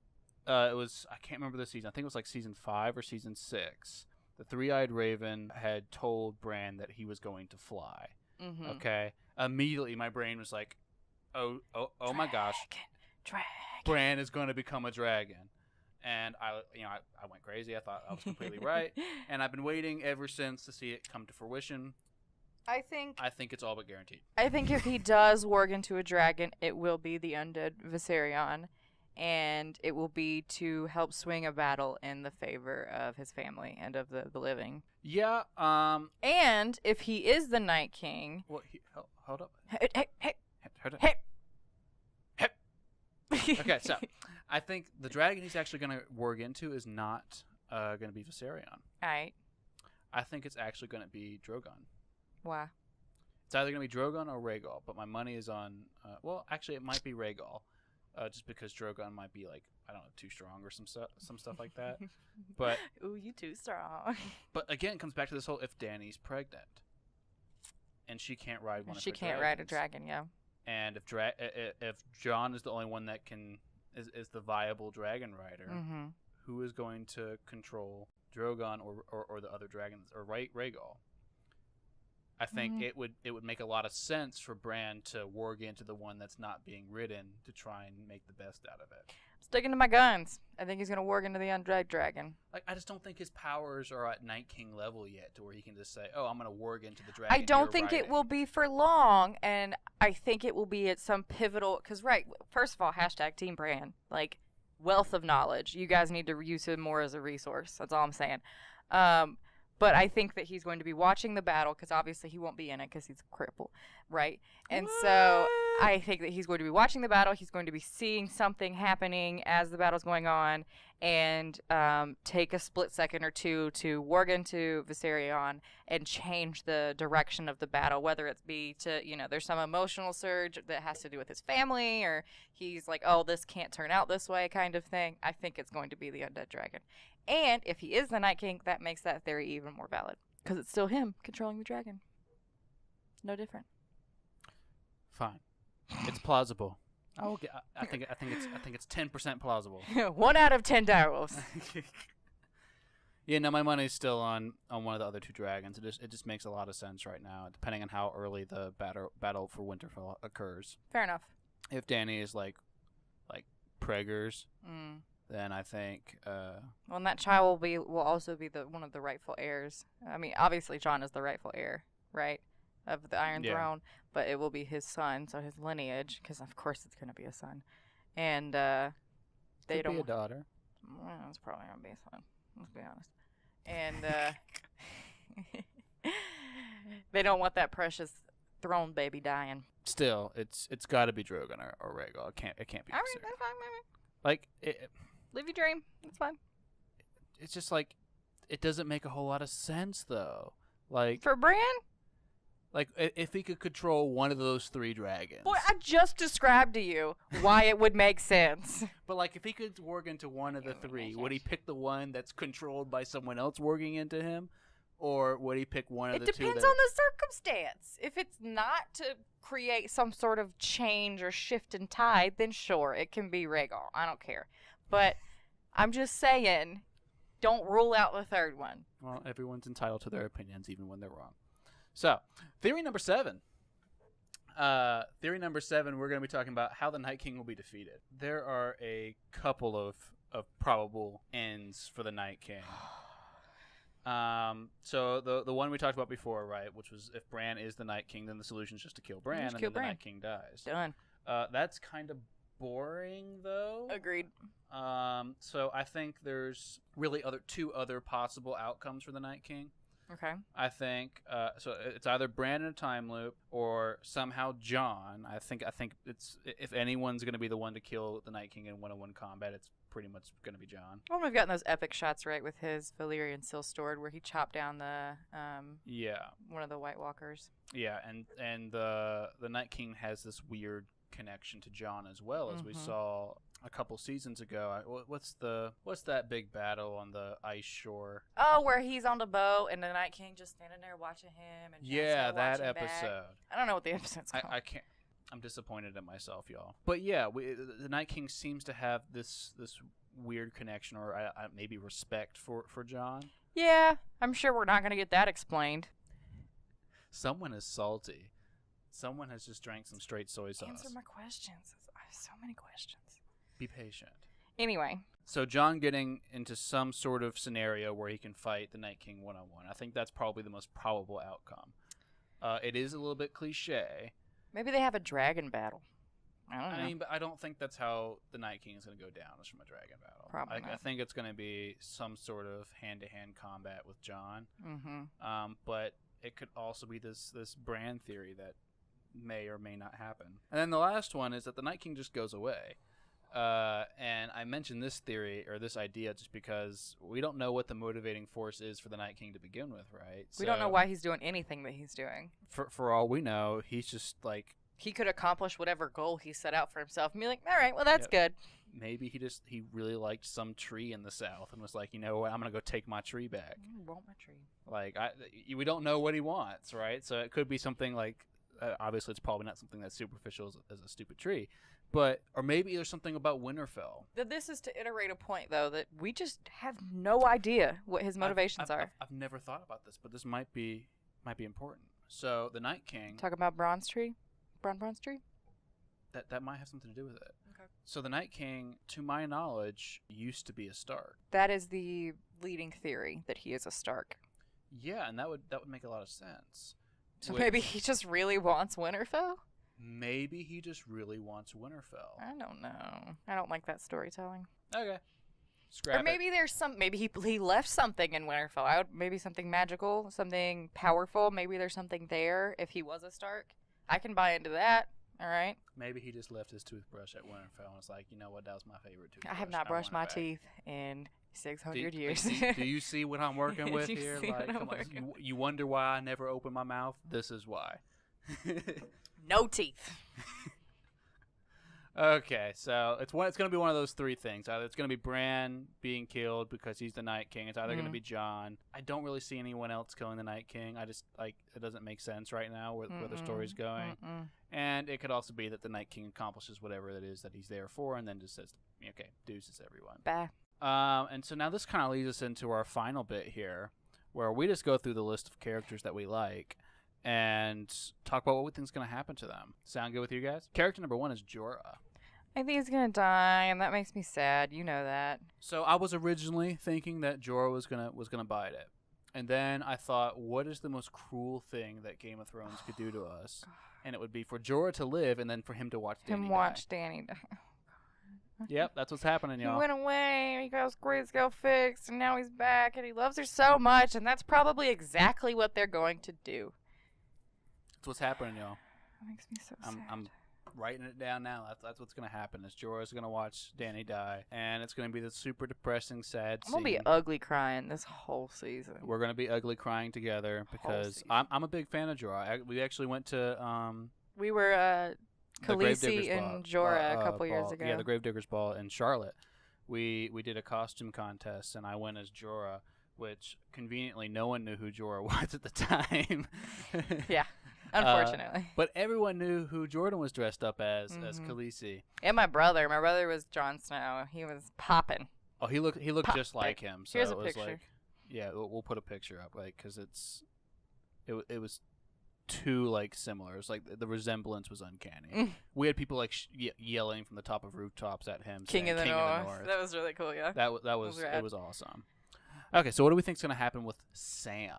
Speaker 1: it was... I can't remember the season. I think it was like season 5 or season 6. The three-eyed raven had told Bran that he was going to fly. Mm-hmm. Okay? Immediately, my brain was like, oh my gosh.
Speaker 2: Dragon.
Speaker 1: Bran is going to become a dragon. And I went crazy. I thought I was completely right. And I've been waiting ever since to see it come to fruition. I think it's all but guaranteed.
Speaker 2: I think if he does work into a dragon, it will be the undead Viserion. And it will be to help swing a battle in the favor of his family and of the living.
Speaker 1: Yeah.
Speaker 2: And if he is the Night King...
Speaker 1: Well, hold up.
Speaker 2: Hey.
Speaker 1: Okay, so I think the dragon he's actually going to work into is not going to be Viserion.
Speaker 2: All right.
Speaker 1: I think it's actually going to be Drogon.
Speaker 2: Why?
Speaker 1: It's either going to be Drogon or Rhaegal, but my money is on... well, actually, it might be Rhaegal. Just because Drogon might be like, I don't know, too strong or some stuff like that. But
Speaker 2: ooh, you too strong.
Speaker 1: But again, it comes back to this whole if Dany's pregnant and she can't ride one of her dragons.
Speaker 2: She can't ride a dragon, yeah.
Speaker 1: And if Jon is the only one that is the viable dragon rider, who is going to control Drogon or the other dragons or Rhaegal? I think it would make a lot of sense for Bran to warg into the one that's not being ridden to try and make the best out of it.
Speaker 2: Sticking to my guns. I think he's going to warg into the undead dragon.
Speaker 1: Like, I just don't think his powers are at Night King level yet to where he can just say, oh, I'm going to warg into the dragon.
Speaker 2: I don't think it will be for long, and I think it will be at some pivotal... Because, right, first of all, hashtag Team Bran. Like, wealth of knowledge. You guys need to use him more as a resource. That's all I'm saying. But I think that he's going to be watching the battle because obviously he won't be in it because he's a cripple, right? And so I think that he's going to be watching the battle. He's going to be seeing something happening as the battle's going on and take a split second or two to warg into Viserion and change the direction of the battle, whether it be to, there's some emotional surge that has to do with his family or he's like, oh, this can't turn out this way kind of thing. I think it's going to be the undead dragon. And if he is the Night King, that makes that theory even more valid because it's still him controlling the dragon. No different.
Speaker 1: Fine, it's plausible. I think it's 10% plausible.
Speaker 2: 1 out of 10 direwolves.
Speaker 1: Yeah, no, my money's still on one of the other two dragons. It just makes a lot of sense right now, depending on how early the battle for Winterfell occurs.
Speaker 2: Fair enough.
Speaker 1: If Dany is like preggers. Then I think.
Speaker 2: Well, and that child will also be one of the rightful heirs. I mean, obviously Jon is the rightful heir, right, of the Iron Throne, but it will be his son, so his lineage, because of course it's going to be a son, and they don't
Speaker 1: be a daughter.
Speaker 2: Well, it's probably going to be a son. Let's be honest. And they don't want that precious throne baby dying.
Speaker 1: Still, it's got to be Drogon or Rhaegal. It can't be.
Speaker 2: All right, that's fine, maybe.
Speaker 1: Like
Speaker 2: live your dream. That's fine.
Speaker 1: It's just like it doesn't make a whole lot of sense though. Like
Speaker 2: for Bran?
Speaker 1: Like if he could control one of those 3 dragons.
Speaker 2: Boy, I just described to you why it would make sense.
Speaker 1: But like if he could warg into one of the 3, would he pick the one that's controlled by someone else warging into him? Or would he pick one of the 2?
Speaker 2: It depends on the circumstance. If it's not to create some sort of change or shift in tide, then sure, it can be Rhaegal. I don't care. But I'm just saying, don't rule out the 3rd one.
Speaker 1: Well, everyone's entitled to their opinions, even when they're wrong. So, theory number 7. Theory number 7, we're going to be talking about how the Night King will be defeated. There are a couple of probable ends for the Night King. So the one we talked about before, right, which was if Bran is the Night King, then the solution is just to kill Bran, and then the Night King dies.
Speaker 2: Done.
Speaker 1: That's kind of boring, though.
Speaker 2: Agreed.
Speaker 1: So I think there's really 2 other possible outcomes for the Night King.
Speaker 2: Okay.
Speaker 1: I think so. It's either Bran in a time loop or somehow Jon. I think it's if anyone's going to be the one to kill the Night King in one-on-one combat, it's pretty much going to be Jon.
Speaker 2: Well, we've gotten those epic shots right with his Valyrian Seal Sword where he chopped down the one of the White Walkers.
Speaker 1: Yeah, and the Night King has this weird connection to Jon as well, as we saw a couple seasons ago. What's that big battle on the ice shore?
Speaker 2: Oh, where he's on the boat and the Night King just standing there watching him. And
Speaker 1: that episode.
Speaker 2: Back. I don't know what the episode's called.
Speaker 1: I can't. I'm disappointed in myself, y'all. But yeah, the Night King seems to have this weird connection or maybe respect for Jon.
Speaker 2: Yeah, I'm sure we're not going to get that explained.
Speaker 1: Someone is salty. Someone has just drank some straight soy sauce.
Speaker 2: Answer my questions. I have so many questions.
Speaker 1: Be patient.
Speaker 2: Anyway.
Speaker 1: So Jon getting into some sort of scenario where he can fight the Night King one-on-one. I think that's probably the most probable outcome. It is a little bit cliche.
Speaker 2: Maybe they have a dragon battle. I don't know.
Speaker 1: I mean, but I don't think that's how the Night King is going to go down, is from a dragon battle.
Speaker 2: Probably not.
Speaker 1: I think it's going to be some sort of hand-to-hand combat with Jon.
Speaker 2: Mm-hmm.
Speaker 1: But it could also be this Bran theory that may or may not happen. And then the last one is that the Night King just goes away. And I mentioned this theory or this idea just because we don't know what the motivating force is for the Night King to begin with, right?
Speaker 2: We don't know why he's doing anything that he's doing.
Speaker 1: For all we know, he's just like...
Speaker 2: He could accomplish whatever goal he set out for himself and be like, all right, well, that's good.
Speaker 1: Maybe he really liked some tree in the south and was like, you know what, I'm going to go take my tree back.
Speaker 2: I want my tree.
Speaker 1: Like, we don't know what he wants, right? So it could be something like, obviously it's probably not something that's superficial as a stupid tree, but, or maybe there's something about Winterfell.
Speaker 2: This is to iterate a point, though, that we just have no idea what his motivations are.
Speaker 1: I've never thought about this, but this might be important. So the Night King...
Speaker 2: Talk about Bronze Tree? Bronze Tree?
Speaker 1: That might have something to do with it.
Speaker 2: Okay.
Speaker 1: So the Night King, to my knowledge, used to be a Stark.
Speaker 2: That is the leading theory, that he is a Stark.
Speaker 1: Yeah, and that would make a lot of sense.
Speaker 2: So maybe he just really wants Winterfell?
Speaker 1: Maybe he just really wants Winterfell.
Speaker 2: I don't know. I don't like that storytelling.
Speaker 1: Okay. Scrap
Speaker 2: or maybe
Speaker 1: it.
Speaker 2: There's some. Maybe he left something in Winterfell. Maybe something magical, something powerful. Maybe there's something there if he was a Stark. I can buy into that. All right.
Speaker 1: Maybe he just left his toothbrush at Winterfell and was like, you know what, that was my favorite toothbrush.
Speaker 2: I have not brushed my teeth in 600 years.
Speaker 1: Do you see what I'm working with here? Like, come on. You wonder why I never open my mouth? This is why.
Speaker 2: No teeth.
Speaker 1: Okay, so it's going to be one of those three things. Either it's going to be Bran being killed because he's the Night King. It's either going to be Jon. I don't really see anyone else killing the Night King. I just it doesn't make sense right now where the story's going. And it could also be that the Night King accomplishes whatever it is that he's there for, and then just says, "Okay, deuces, everyone."
Speaker 2: Bye.
Speaker 1: And so now this kind of leads us into our final bit here, where we just go through the list of characters that we like and talk about what we think is going to happen to them. Sound good with you guys? Character number 1 is Jorah.
Speaker 2: I think he's gonna die, and that makes me sad. You know that.
Speaker 1: So I was originally thinking that Jorah was gonna bite it, and then I thought, what is the most cruel thing that Game of Thrones could do to us? And it would be for Jorah to live, and then for him to watch Dany
Speaker 2: die.
Speaker 1: Yep, that's what's happening, y'all.
Speaker 2: He went away. He got his grayscale fixed, and now he's back, and he loves her so much, and that's probably exactly what they're going to do.
Speaker 1: That's what's happening, y'all.
Speaker 2: That makes me so sad.
Speaker 1: I'm writing it down now. That's what's going to happen. Is Jorah's going to watch Dany die, and it's going to be this super depressing, sad scene.
Speaker 2: I'm going to be ugly crying this whole season.
Speaker 1: We're going to be ugly crying together because I'm a big fan of Jorah. We actually went to...
Speaker 2: we were Khaleesi and Jorah a couple years ago.
Speaker 1: Yeah, the Gravediggers Ball in Charlotte. We did a costume contest, and I went as Jorah, which conveniently no one knew who Jorah was at the time.
Speaker 2: Yeah. Unfortunately.
Speaker 1: But everyone knew who Jordan was dressed up as Khaleesi.
Speaker 2: And my brother. My brother was Jon Snow. He was popping.
Speaker 1: Oh, he looked just like him. So
Speaker 2: here's a
Speaker 1: it was
Speaker 2: picture.
Speaker 1: Like, yeah, we'll put a picture up, like, because it was too like similar. It was like the resemblance was uncanny. We had people like yelling from the top of rooftops at him,
Speaker 2: King
Speaker 1: saying,
Speaker 2: of the
Speaker 1: King
Speaker 2: North.
Speaker 1: of the North.
Speaker 2: That was really cool. Yeah.
Speaker 1: That was it was awesome. Okay, so what do we think is going to happen with Sam?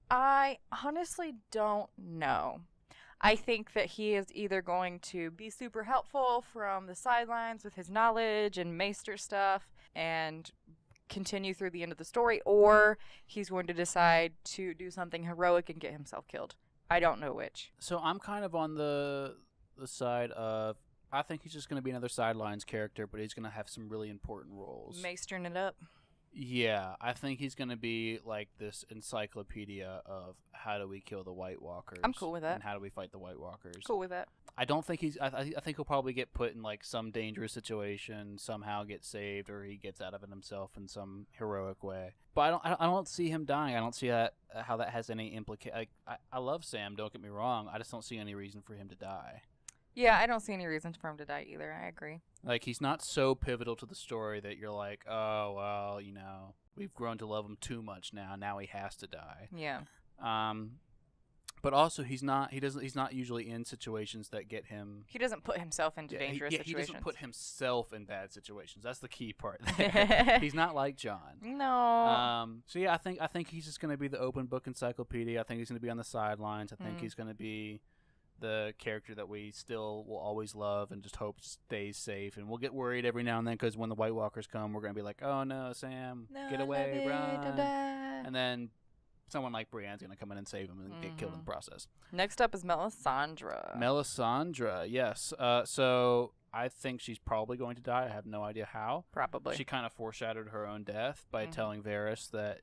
Speaker 2: I honestly don't know. I think that he is either going to be super helpful from the sidelines with his knowledge and maester stuff and continue through the end of the story, or he's going to decide to do something heroic and get himself killed. I don't know which.
Speaker 1: So I'm kind of on the side of, I think he's just going to be another sidelines character, but he's going to have some really important roles.
Speaker 2: Maestering it up.
Speaker 1: Yeah, I think he's going to be like this encyclopedia of how do we kill the White Walkers.
Speaker 2: I'm cool with that.
Speaker 1: And how do we fight the White Walkers.
Speaker 2: Cool with that.
Speaker 1: I don't think he's. I think he'll probably get put in like some dangerous situation, somehow get saved, or he gets out of it himself in some heroic way. But I don't see him dying. I don't see that how that has any implication. I love Sam. Don't get me wrong. I just don't see any reason for him to die.
Speaker 2: Yeah, I don't see any reason for him to die either. I agree.
Speaker 1: Like, he's not so pivotal to the story that you're like, oh, well, you know, we've grown to love him too much now. Now he has to die.
Speaker 2: Yeah.
Speaker 1: But also, he's not usually in situations that get him.
Speaker 2: He doesn't put himself into dangerous situations.
Speaker 1: He doesn't put himself in bad situations. That's the key part. He's not like John.
Speaker 2: No.
Speaker 1: So yeah, I think he's just going to be the open book encyclopedia. I think he's going to be on the sidelines. I think he's going to be the character that we still will always love and just hope stays safe. And we'll get worried every now and then because when the White Walkers come, we're going to be like, oh no, Sam, get away, run. And then someone like Brienne's going to come in and save him and get killed in the process.
Speaker 2: Next up is Melisandre.
Speaker 1: Melisandre, yes. So I think she's probably going to die. I have no idea how.
Speaker 2: Probably.
Speaker 1: She kind of foreshadowed her own death by telling Varys that,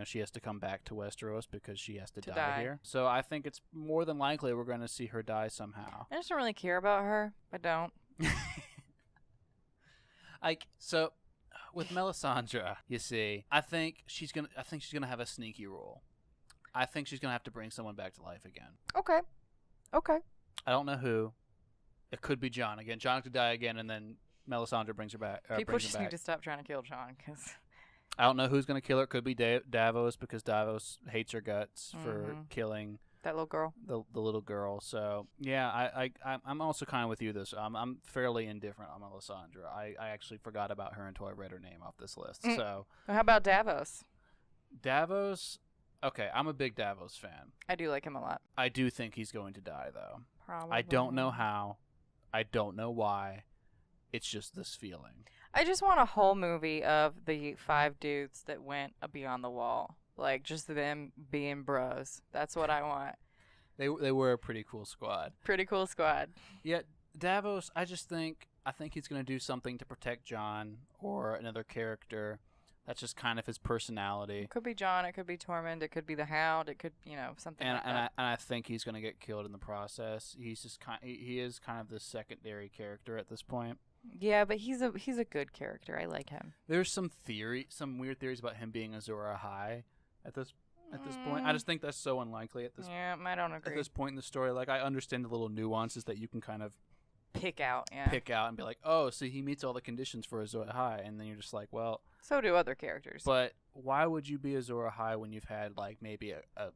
Speaker 1: she has to come back to Westeros because she has to die here. So I think it's more than likely we're going to see her die somehow.
Speaker 2: I just don't really care about her. I don't.
Speaker 1: So with Melisandre, you see, I think she's gonna have a sneaky role. I think she's gonna have to bring someone back to life again.
Speaker 2: Okay.
Speaker 1: I don't know who. It could be Jon again. Jon could die again, and then Melisandre brings her back.
Speaker 2: People just need to stop trying to kill Jon, because
Speaker 1: I don't know who's gonna kill her. It could be Davos because Davos hates her guts for killing
Speaker 2: that little girl.
Speaker 1: The little girl. So yeah, I'm also kind of with you. I'm fairly indifferent on Melisandre. I actually forgot about her until I read her name off this list. So
Speaker 2: how about Davos?
Speaker 1: Davos. Okay, I'm a big Davos fan.
Speaker 2: I do like him a lot.
Speaker 1: I do think he's going to die though.
Speaker 2: Probably.
Speaker 1: I don't know how. I don't know why. It's just this feeling.
Speaker 2: I just want a whole movie of the 5 dudes that went beyond the wall. Like, just them being bros. That's what I want.
Speaker 1: They were a pretty cool squad.
Speaker 2: Pretty cool squad.
Speaker 1: Yeah, Davos, I think he's going to do something to protect Jon or another character. That's just kind of his personality.
Speaker 2: It could be Jon. It could be Tormund. It could be the Hound. It could, something like that.
Speaker 1: And I think he's going to get killed in the process. He's just he is kind of the secondary character at this point.
Speaker 2: Yeah, but he's a good character. I like him.
Speaker 1: There's some weird theories about him being Azor Ahai at this point. I just think that's so unlikely at this.
Speaker 2: Yeah, I don't agree.
Speaker 1: At this point in the story, like I understand the little nuances that you can kind of
Speaker 2: pick out
Speaker 1: and be like, oh, so he meets all the conditions for Azor Ahai, and then you're just like, well,
Speaker 2: so do other characters.
Speaker 1: But why would you be Azor Ahai when you've had like maybe a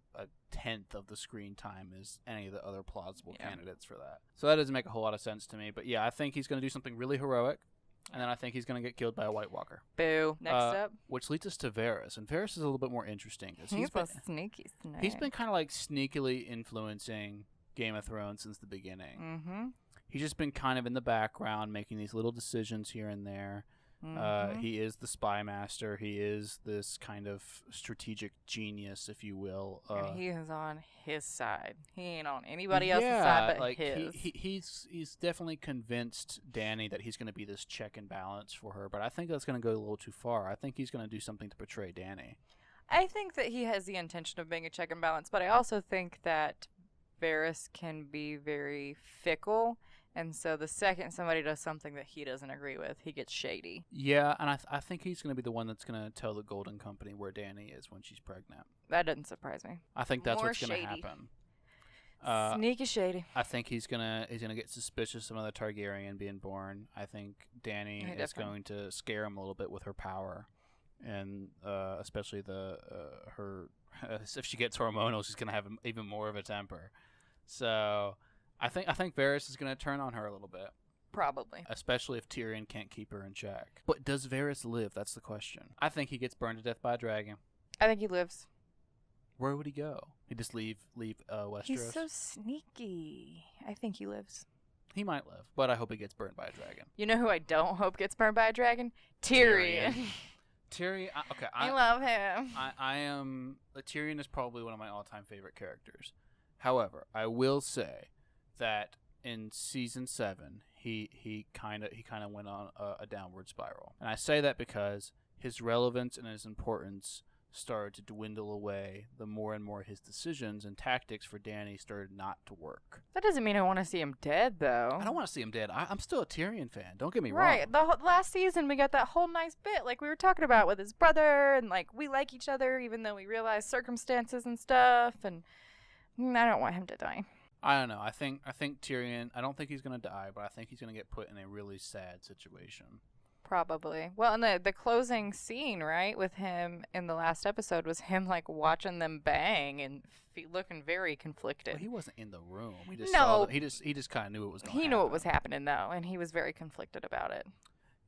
Speaker 1: tenth of the screen time as any of the other plausible candidates for that? So that doesn't make a whole lot of sense to me. But yeah, I think he's going to do something really heroic, and then I think he's going to get killed by a White Walker.
Speaker 2: Boo. Next up.
Speaker 1: Which leads us to Varys, and Varys is a little bit more interesting.
Speaker 2: He's a sneaky snake.
Speaker 1: He's been kind of like sneakily influencing Game of Thrones since the beginning.
Speaker 2: Mm-hmm.
Speaker 1: He's just been kind of in the background, making these little decisions here and there. Mm-hmm. He is the spy master. He is this kind of strategic genius, if you will.
Speaker 2: And he is on his side. He ain't on anybody else's side but his.
Speaker 1: He's definitely convinced Dany that he's going to be this check and balance for her, but I think that's going to go a little too far. I think he's going to do something to betray Dany.
Speaker 2: I think that he has the intention of being a check and balance, but I also think that Varys can be very fickle. And so the second somebody does something that he doesn't agree with, he gets shady.
Speaker 1: Yeah, and I think he's going to be the one that's going to tell the Golden Company where Dany is when she's pregnant.
Speaker 2: That doesn't surprise me.
Speaker 1: I think that's what's going to happen.
Speaker 2: Sneaky shady.
Speaker 1: I think he's gonna get suspicious of another Targaryen being born. I think Dany is going to scare him a little bit with her power, and especially her if she gets hormonal, she's gonna have even more of a temper. So I think Varys is going to turn on her a little bit.
Speaker 2: Probably.
Speaker 1: Especially if Tyrion can't keep her in check. But does Varys live? That's the question. I think he gets burned to death by a dragon.
Speaker 2: I think he lives.
Speaker 1: Where would he go? He just leave Westeros?
Speaker 2: He's so sneaky. I think he lives.
Speaker 1: He might live, but I hope he gets burned by a dragon.
Speaker 2: You know who I don't hope gets burned by a dragon? Tyrion.
Speaker 1: Tyrion.
Speaker 2: I love him.
Speaker 1: I am. Tyrion is probably one of my all-time favorite characters. However, I will say that in season 7, he kind of went on a downward spiral, and I say that because his relevance and his importance started to dwindle away the more and more his decisions and tactics for Dany started not to work.
Speaker 2: That doesn't mean I want to see him dead, though.
Speaker 1: I don't want to see him dead. I'm still a Tyrion fan. Don't get me wrong.
Speaker 2: Right. The last season, we got that whole nice bit, like we were talking about with his brother, and like we like each other, even though we realize circumstances and stuff. And I don't want him to die.
Speaker 1: I don't know. I think Tyrion. I don't think he's gonna die, but I think he's gonna get put in a really sad situation.
Speaker 2: Probably. Well, and the closing scene, right, with him in the last episode was him like watching them bang and looking very conflicted.
Speaker 1: Well, he wasn't in the room. He just saw he just kind of knew it was going to happen.
Speaker 2: He knew what was happening though, and he was very conflicted about it.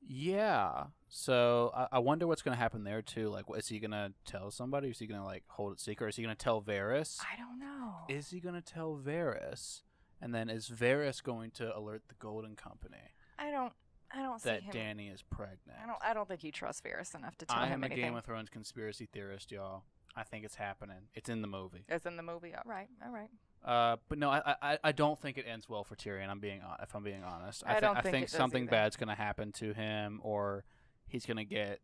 Speaker 1: Yeah. So I wonder what's going to happen there too. Like, is he going to tell somebody? Is he going to like hold it secret? Is he going to tell Varys?
Speaker 2: I don't know.
Speaker 1: Is he going to tell Varys? And then is Varys going to alert the Golden Company?
Speaker 2: I don't see him.
Speaker 1: That Dany is pregnant.
Speaker 2: I don't think he trusts Varys enough to tell him anything.
Speaker 1: I am a Game of Thrones conspiracy theorist, y'all. I think it's happening. It's in the movie.
Speaker 2: It's in the movie. All right.
Speaker 1: But no, I don't think it ends well for Tyrion. If I'm being honest, I think something bad's gonna happen to him, or he's gonna get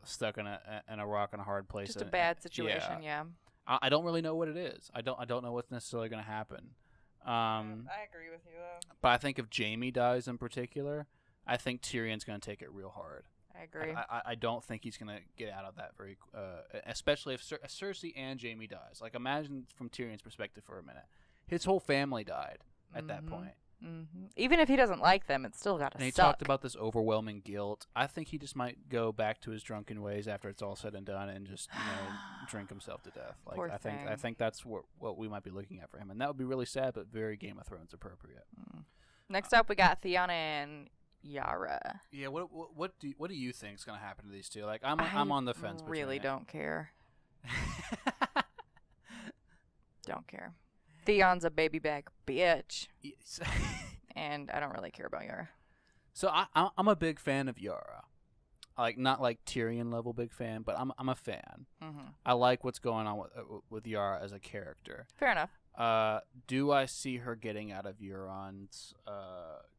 Speaker 1: stuck in a rock and a hard place.
Speaker 2: Just a bad situation. Yeah.
Speaker 1: I don't really know what it is. I don't know what's necessarily gonna happen.
Speaker 2: I agree with you though.
Speaker 1: But I think if Jaime dies in particular, I think Tyrion's gonna take it real hard.
Speaker 2: I agree.
Speaker 1: I don't think he's going to get out of that very especially if Cersei and Jaime dies. Like, imagine from Tyrion's perspective for a minute. His whole family died at that point.
Speaker 2: Mm-hmm. Even if he doesn't like them, it's still got to suck.
Speaker 1: And he talked about this overwhelming guilt. I think he just might go back to his drunken ways after it's all said and done and just, drink himself to death. Like,
Speaker 2: Poor
Speaker 1: I think that's what we might be looking at for him. And that would be really sad, but very Game of Thrones appropriate.
Speaker 2: Next up, we got Theon and Yara.
Speaker 1: Yeah, what do you think is going to happen to these two? Like, I'm on the fence.
Speaker 2: I really don't care. Don't care. Theon's a baby bag bitch, and I don't really care about Yara.
Speaker 1: So I'm a big fan of Yara, like not like Tyrion level big fan, but I'm a fan.
Speaker 2: Mm-hmm.
Speaker 1: I like what's going on with Yara as a character.
Speaker 2: Fair enough.
Speaker 1: Do I see her getting out of Euron's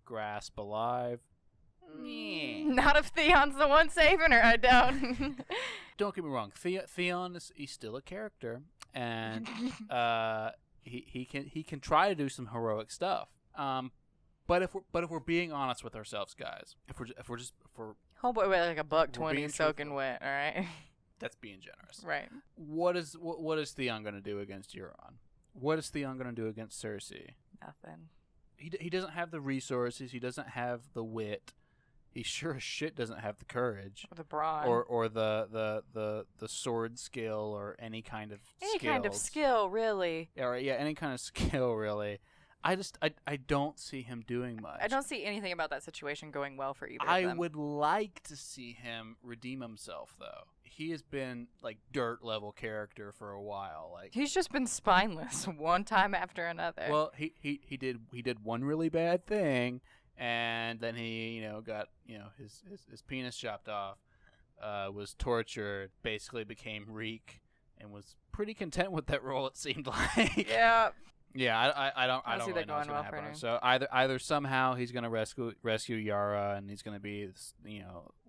Speaker 1: grasp alive?
Speaker 2: Not if Theon's the one saving her. I don't.
Speaker 1: Don't get me wrong. Theon he's still a character, and he can try to do some heroic stuff. But if we're being honest with ourselves, guys, if we're
Speaker 2: homeboy weighed like $120 soaking wet. All right.
Speaker 1: That's being generous.
Speaker 2: Right.
Speaker 1: What is Theon going to do against Euron? What is Theon going to do against Cersei?
Speaker 2: Nothing.
Speaker 1: He doesn't have the resources. He doesn't have the wit. He sure as shit doesn't have the courage,
Speaker 2: or the brawn,
Speaker 1: or the sword skill, or any kind of
Speaker 2: kind of skill, really.
Speaker 1: Any kind of skill, really. I don't see him doing much.
Speaker 2: I don't see anything about that situation going well for either of them.
Speaker 1: I would like to see him redeem himself, though. He has been like dirt level character for a while. Like,
Speaker 2: he's just been spineless one time after another.
Speaker 1: Well, he did one really bad thing, and then he got his penis chopped off, was tortured, basically became Reek, and was pretty content with that role. It seemed like.
Speaker 2: Yeah.
Speaker 1: Yeah, I don't really know what's going to happen. So either somehow he's going to rescue Yara, and he's going to be a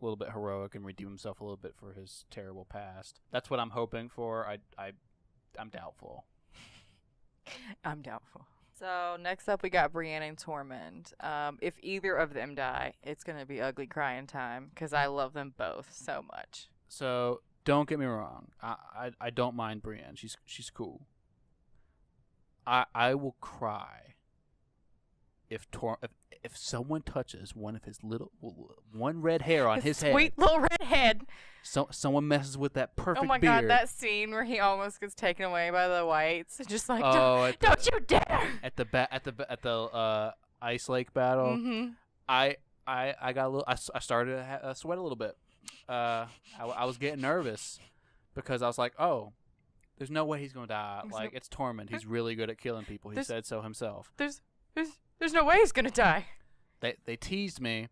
Speaker 1: little bit heroic and redeem himself a little bit for his terrible past. That's what I'm hoping for. I'm doubtful.
Speaker 2: I'm doubtful. So next up we got Brienne and Tormund. If either of them die, it's going to be ugly crying time because I love them both so much.
Speaker 1: So don't get me wrong. I don't mind Brienne. She's cool. I will cry if someone touches one of his one red hair on his head.
Speaker 2: Sweet little red head.
Speaker 1: Someone messes with that perfect beard.
Speaker 2: Oh my God, that scene where he almost gets taken away by the whites. Just like, don't you dare! At
Speaker 1: the ice lake battle.
Speaker 2: Mm-hmm.
Speaker 1: I got a little. I started to sweat a little bit. I was getting nervous because I was like, oh. There's no way he's gonna die. Like, it's Tormund. He's really good at killing people. He said so himself.
Speaker 2: There's no way he's gonna die.
Speaker 1: They teased me.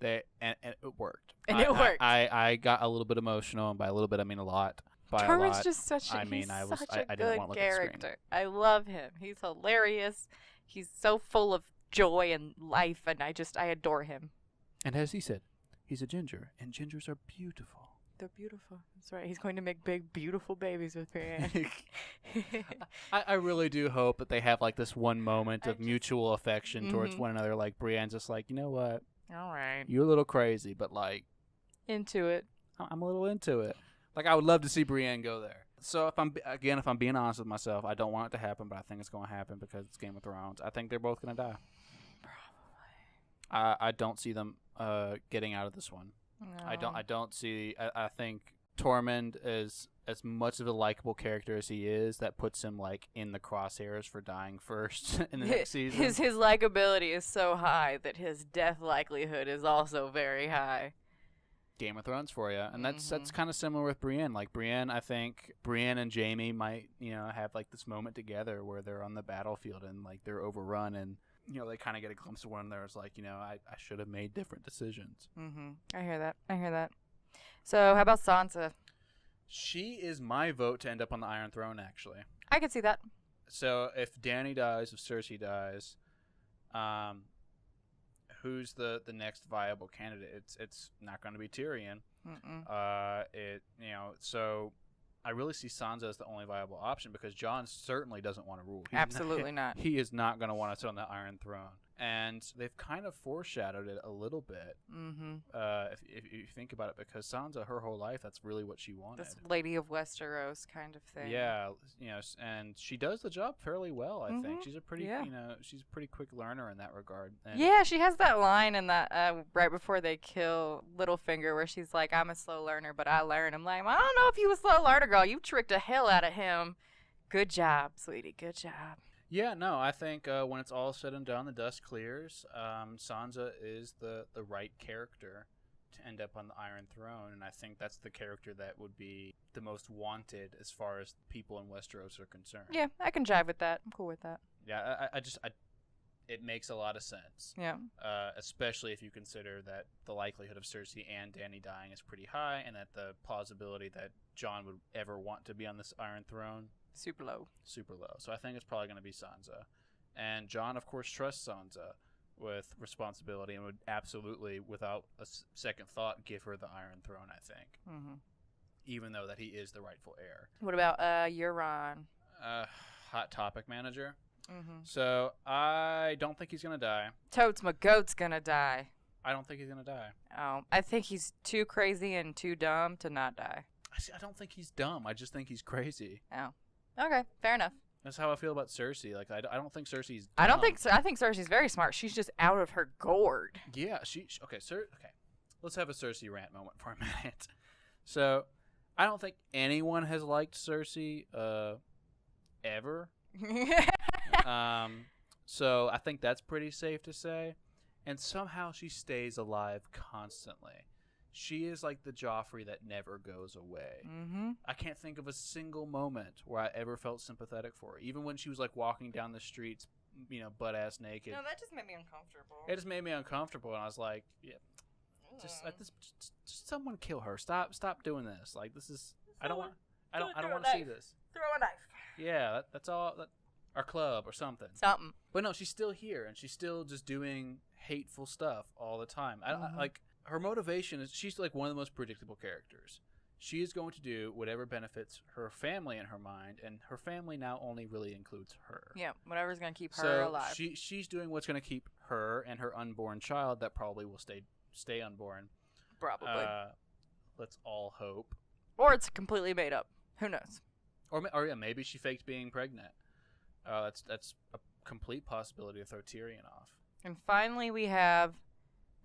Speaker 1: And it worked.
Speaker 2: And it worked.
Speaker 1: I got a little bit emotional, and by a little bit I mean a lot. By
Speaker 2: Tormund's
Speaker 1: a lot,
Speaker 2: just such a,
Speaker 1: I mean,
Speaker 2: he's
Speaker 1: I was
Speaker 2: such
Speaker 1: I
Speaker 2: a
Speaker 1: didn't
Speaker 2: good
Speaker 1: want to look at the screen.
Speaker 2: character. I love him. He's hilarious. He's so full of joy and life, and I adore him.
Speaker 1: And as he said, he's a ginger, and gingers are beautiful.
Speaker 2: They're beautiful. That's right. He's going to make big, beautiful babies with Brienne.
Speaker 1: I really do hope that they have like this one moment of mutual affection towards one another. Like Brienne's just like, you know what?
Speaker 2: All right.
Speaker 1: You're a little crazy, but like
Speaker 2: into it.
Speaker 1: I'm a little into it. Like I would love to see Brienne go there. So if I'm being honest with myself, I don't want it to happen, but I think it's going to happen because it's Game of Thrones. I think they're both going to die. Probably. I don't see them getting out of this one. No. I don't see. I think Tormund is as much of a likable character as he is. That puts him like in the crosshairs for dying first in the next season.
Speaker 2: His likability is so high that his death likelihood is also very high.
Speaker 1: Game of Thrones for you, and that's kind of similar with Brienne. Like Brienne, I think Brienne and Jaime might have like this moment together where they're on the battlefield and like they're overrun and they kind of get a glimpse of one another. It's like I should have made different decisions.
Speaker 2: I hear that. So how about Sansa?
Speaker 1: She is my vote to end up on the Iron Throne. Actually,
Speaker 2: I could see that.
Speaker 1: So if Dany dies, if Cersei dies, who's the next viable candidate? It's not going to be Tyrion. So I really see Sansa as the only viable option because Jon certainly doesn't want to rule.
Speaker 2: Absolutely not.
Speaker 1: He is not going to want to sit on the Iron Throne. And they've kind of foreshadowed it a little bit. If you think about it, because Sansa, her whole life, that's really what she wanted.
Speaker 2: This Lady of Westeros kind of thing.
Speaker 1: Yeah, and she does the job fairly well. I think she's a pretty, she's a pretty quick learner in that regard. And
Speaker 2: yeah, she has that line in that right before they kill Littlefinger, where she's like, "I'm a slow learner, but I learn." I'm like, I don't know if you a slow learner, girl. You tricked the hell out of him. Good job, sweetie. Good job.
Speaker 1: Yeah, no, I think when it's all said and done, the dust clears. Sansa is the right character to end up on the Iron Throne, and I think that's the character that would be the most wanted as far as people in Westeros are concerned.
Speaker 2: Yeah, I can jive with that. I'm cool with that.
Speaker 1: Yeah, it makes a lot of sense.
Speaker 2: Yeah.
Speaker 1: Especially if you consider that the likelihood of Cersei and Dany dying is pretty high, and that the plausibility that Jon would ever want to be on this Iron Throne
Speaker 2: super low.
Speaker 1: So I think it's probably going to be Sansa. And Jon, of course, trusts Sansa with responsibility and would absolutely, without a second thought, give her the Iron Throne, I think. Even though that he is the rightful heir.
Speaker 2: What about Euron?
Speaker 1: Hot topic manager. So I don't think he's going to die.
Speaker 2: Totes my goat's going to die.
Speaker 1: I don't think he's going to die.
Speaker 2: Oh, I think he's too crazy and too dumb to not die.
Speaker 1: I don't think he's dumb. I just think he's crazy.
Speaker 2: Oh. Okay, fair enough.
Speaker 1: That's how I feel about Cersei. Like I don't think Cersei's dumb.
Speaker 2: I think Cersei's very smart. She's just out of her gourd.
Speaker 1: Yeah, okay. Let's have a Cersei rant moment for a minute. So, I don't think anyone has liked Cersei ever. So I think that's pretty safe to say. And somehow she stays alive constantly. She is like the Joffrey that never goes away. I can't think of a single moment where I ever felt sympathetic for her. Even when she was like walking down the streets, butt ass naked.
Speaker 2: No, that just made me uncomfortable.
Speaker 1: It just made me uncomfortable, and I was like, yeah, just someone kill her. Stop doing this. Like this is I don't want to see this.
Speaker 2: Throw a knife.
Speaker 1: Yeah, that's all. Our club or something. But no, she's still here, and she's still just doing hateful stuff all the time. I like. Her motivation is she's like one of the most predictable characters. She is going to do whatever benefits her family in her mind, and her family now only really includes her.
Speaker 2: Yeah, whatever's going to keep her alive.
Speaker 1: She's doing what's going to keep her and her unborn child that probably will stay unborn.
Speaker 2: Probably.
Speaker 1: Let's all hope.
Speaker 2: Or it's completely made up. Who knows?
Speaker 1: Or yeah, maybe she faked being pregnant. That's a complete possibility to throw Tyrion off.
Speaker 2: And finally, we have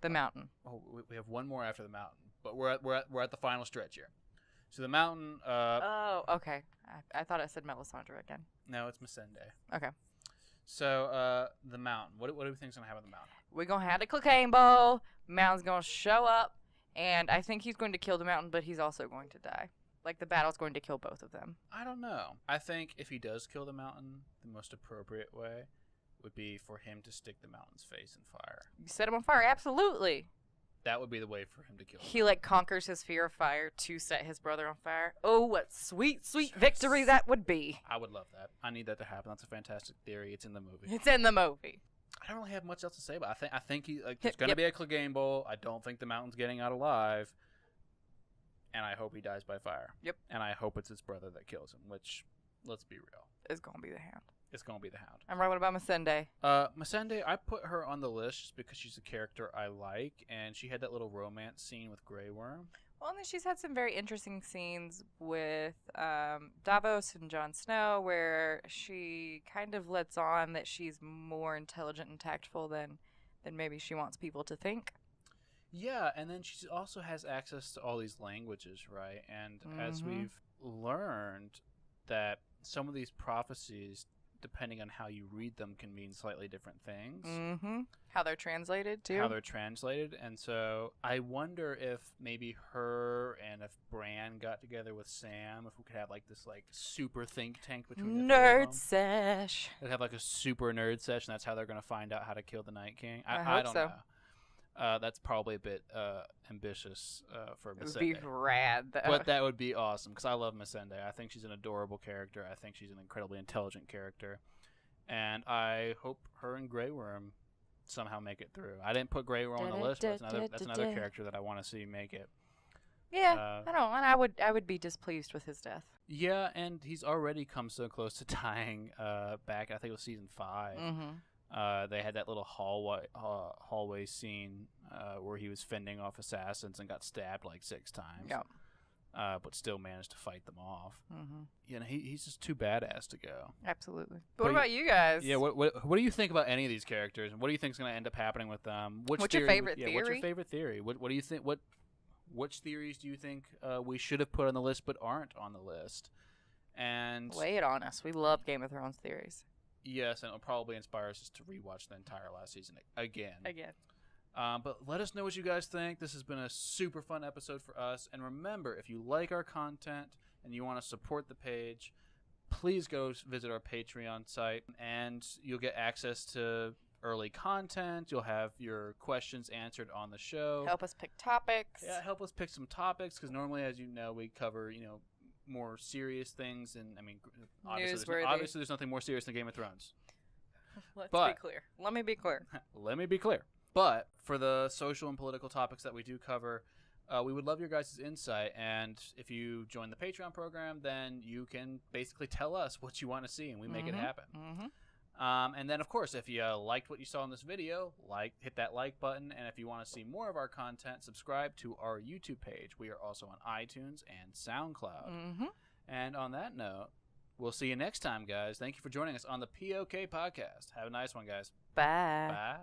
Speaker 2: the mountain.
Speaker 1: Oh, we have one more after the mountain, but we're at the final stretch here. So the mountain.
Speaker 2: Oh, okay. I thought I said Melisandre again.
Speaker 1: No, it's Missandei.
Speaker 2: Okay.
Speaker 1: So the mountain. What do we think is gonna happen at the mountain?
Speaker 2: We're gonna have the cocaine bowl. Mountain's gonna show up, and I think he's going to kill the mountain, but he's also going to die. Like the battle's going to kill both of them.
Speaker 1: I don't know. I think if he does kill the mountain, the most appropriate way would be for him to stick the mountain's face in fire.
Speaker 2: You set him on fire, absolutely.
Speaker 1: That would be the way for him to kill him.
Speaker 2: He like conquers his fear of fire to set his brother on fire. Oh, what sweet, sweet victory that would be.
Speaker 1: I would love that. I need that to happen. That's a fantastic theory. It's in the movie.
Speaker 2: It's in the movie.
Speaker 1: I don't really have much else to say, but I think he there's going to be a Clegane Bowl. I don't think the Mountain's getting out alive. And I hope he dies by fire.
Speaker 2: Yep.
Speaker 1: And I hope it's his brother that kills him, which, let's be real.
Speaker 2: It's going to be the Hound.
Speaker 1: It's going to be the Hound.
Speaker 2: I'm right. What about Missandei?
Speaker 1: Missandei, I put her on the list just because she's a character I like, and she had that little romance scene with Grey Worm.
Speaker 2: Well, and then she's had some very interesting scenes with Davos and Jon Snow, where she kind of lets on that she's more intelligent and tactful than maybe she wants people to think.
Speaker 1: Yeah, and then she also has access to all these languages, right? And as we've learned that some of these prophecies, depending on how you read them, can mean slightly different things.
Speaker 2: Mm-hmm. How they're translated, too.
Speaker 1: How they're translated. And so I wonder if maybe her and if Bran got together with Sam, if we could have like this like super think tank between the
Speaker 2: nerd sesh.
Speaker 1: They'd have like a super nerd sesh, and that's how they're going to find out how to kill the Night King.
Speaker 2: I
Speaker 1: don't
Speaker 2: so.
Speaker 1: know. That's probably a bit ambitious for Missandei.
Speaker 2: It would be rad, though.
Speaker 1: But that would be awesome, because I love Missandei. I think she's an adorable character. I think she's an incredibly intelligent character. And I hope her and Grey Worm somehow make it through. I didn't put Grey Worm on the list, but that's another character that I want to see make it.
Speaker 2: Yeah, I don't. And I would be displeased with his death.
Speaker 1: Yeah, and he's already come so close to dying back, I think it was season 5.
Speaker 2: Mm-hmm.
Speaker 1: They had that little hallway scene where he was fending off assassins and got stabbed like 6 times.
Speaker 2: Yeah.
Speaker 1: But still managed to fight them off.
Speaker 2: Mm-hmm.
Speaker 1: You know, he's just too badass to go.
Speaker 2: Absolutely. But what about you guys?
Speaker 1: Yeah, what do you think about any of these characters, and what do you think is going to end up happening with them?
Speaker 2: What's your favorite theory?
Speaker 1: What's your favorite theory? What do you think? Which theories do you think we should have put on the list but aren't on the list? And
Speaker 2: lay it on us. We love Game of Thrones theories.
Speaker 1: Yes, and it'll probably inspire us to rewatch the entire last season again. But let us know what you guys think. This has been a super fun episode for us. And remember, if you like our content and you want to support the page, please go visit our Patreon site, and you'll get access to early content. You'll have your questions answered on the show.
Speaker 2: Help us pick topics.
Speaker 1: Yeah, help us pick some topics, because normally, as you know, we cover, more serious things. And, I mean, obviously there's nothing more serious than Game of Thrones.
Speaker 2: Let's be clear. Let me be clear.
Speaker 1: Let me be clear. But for the social and political topics that we do cover, we would love your guys' insight. And if you join the Patreon program, then you can basically tell us what you want to see, and we make it happen. And then, of course, if you liked what you saw in this video, hit that like button. And if you want to see more of our content, subscribe to our YouTube page. We are also on iTunes and SoundCloud. And on that note, we'll see you next time, guys. Thank you for joining us on the POK Podcast. Have a nice one, guys.
Speaker 2: Bye.
Speaker 1: Bye.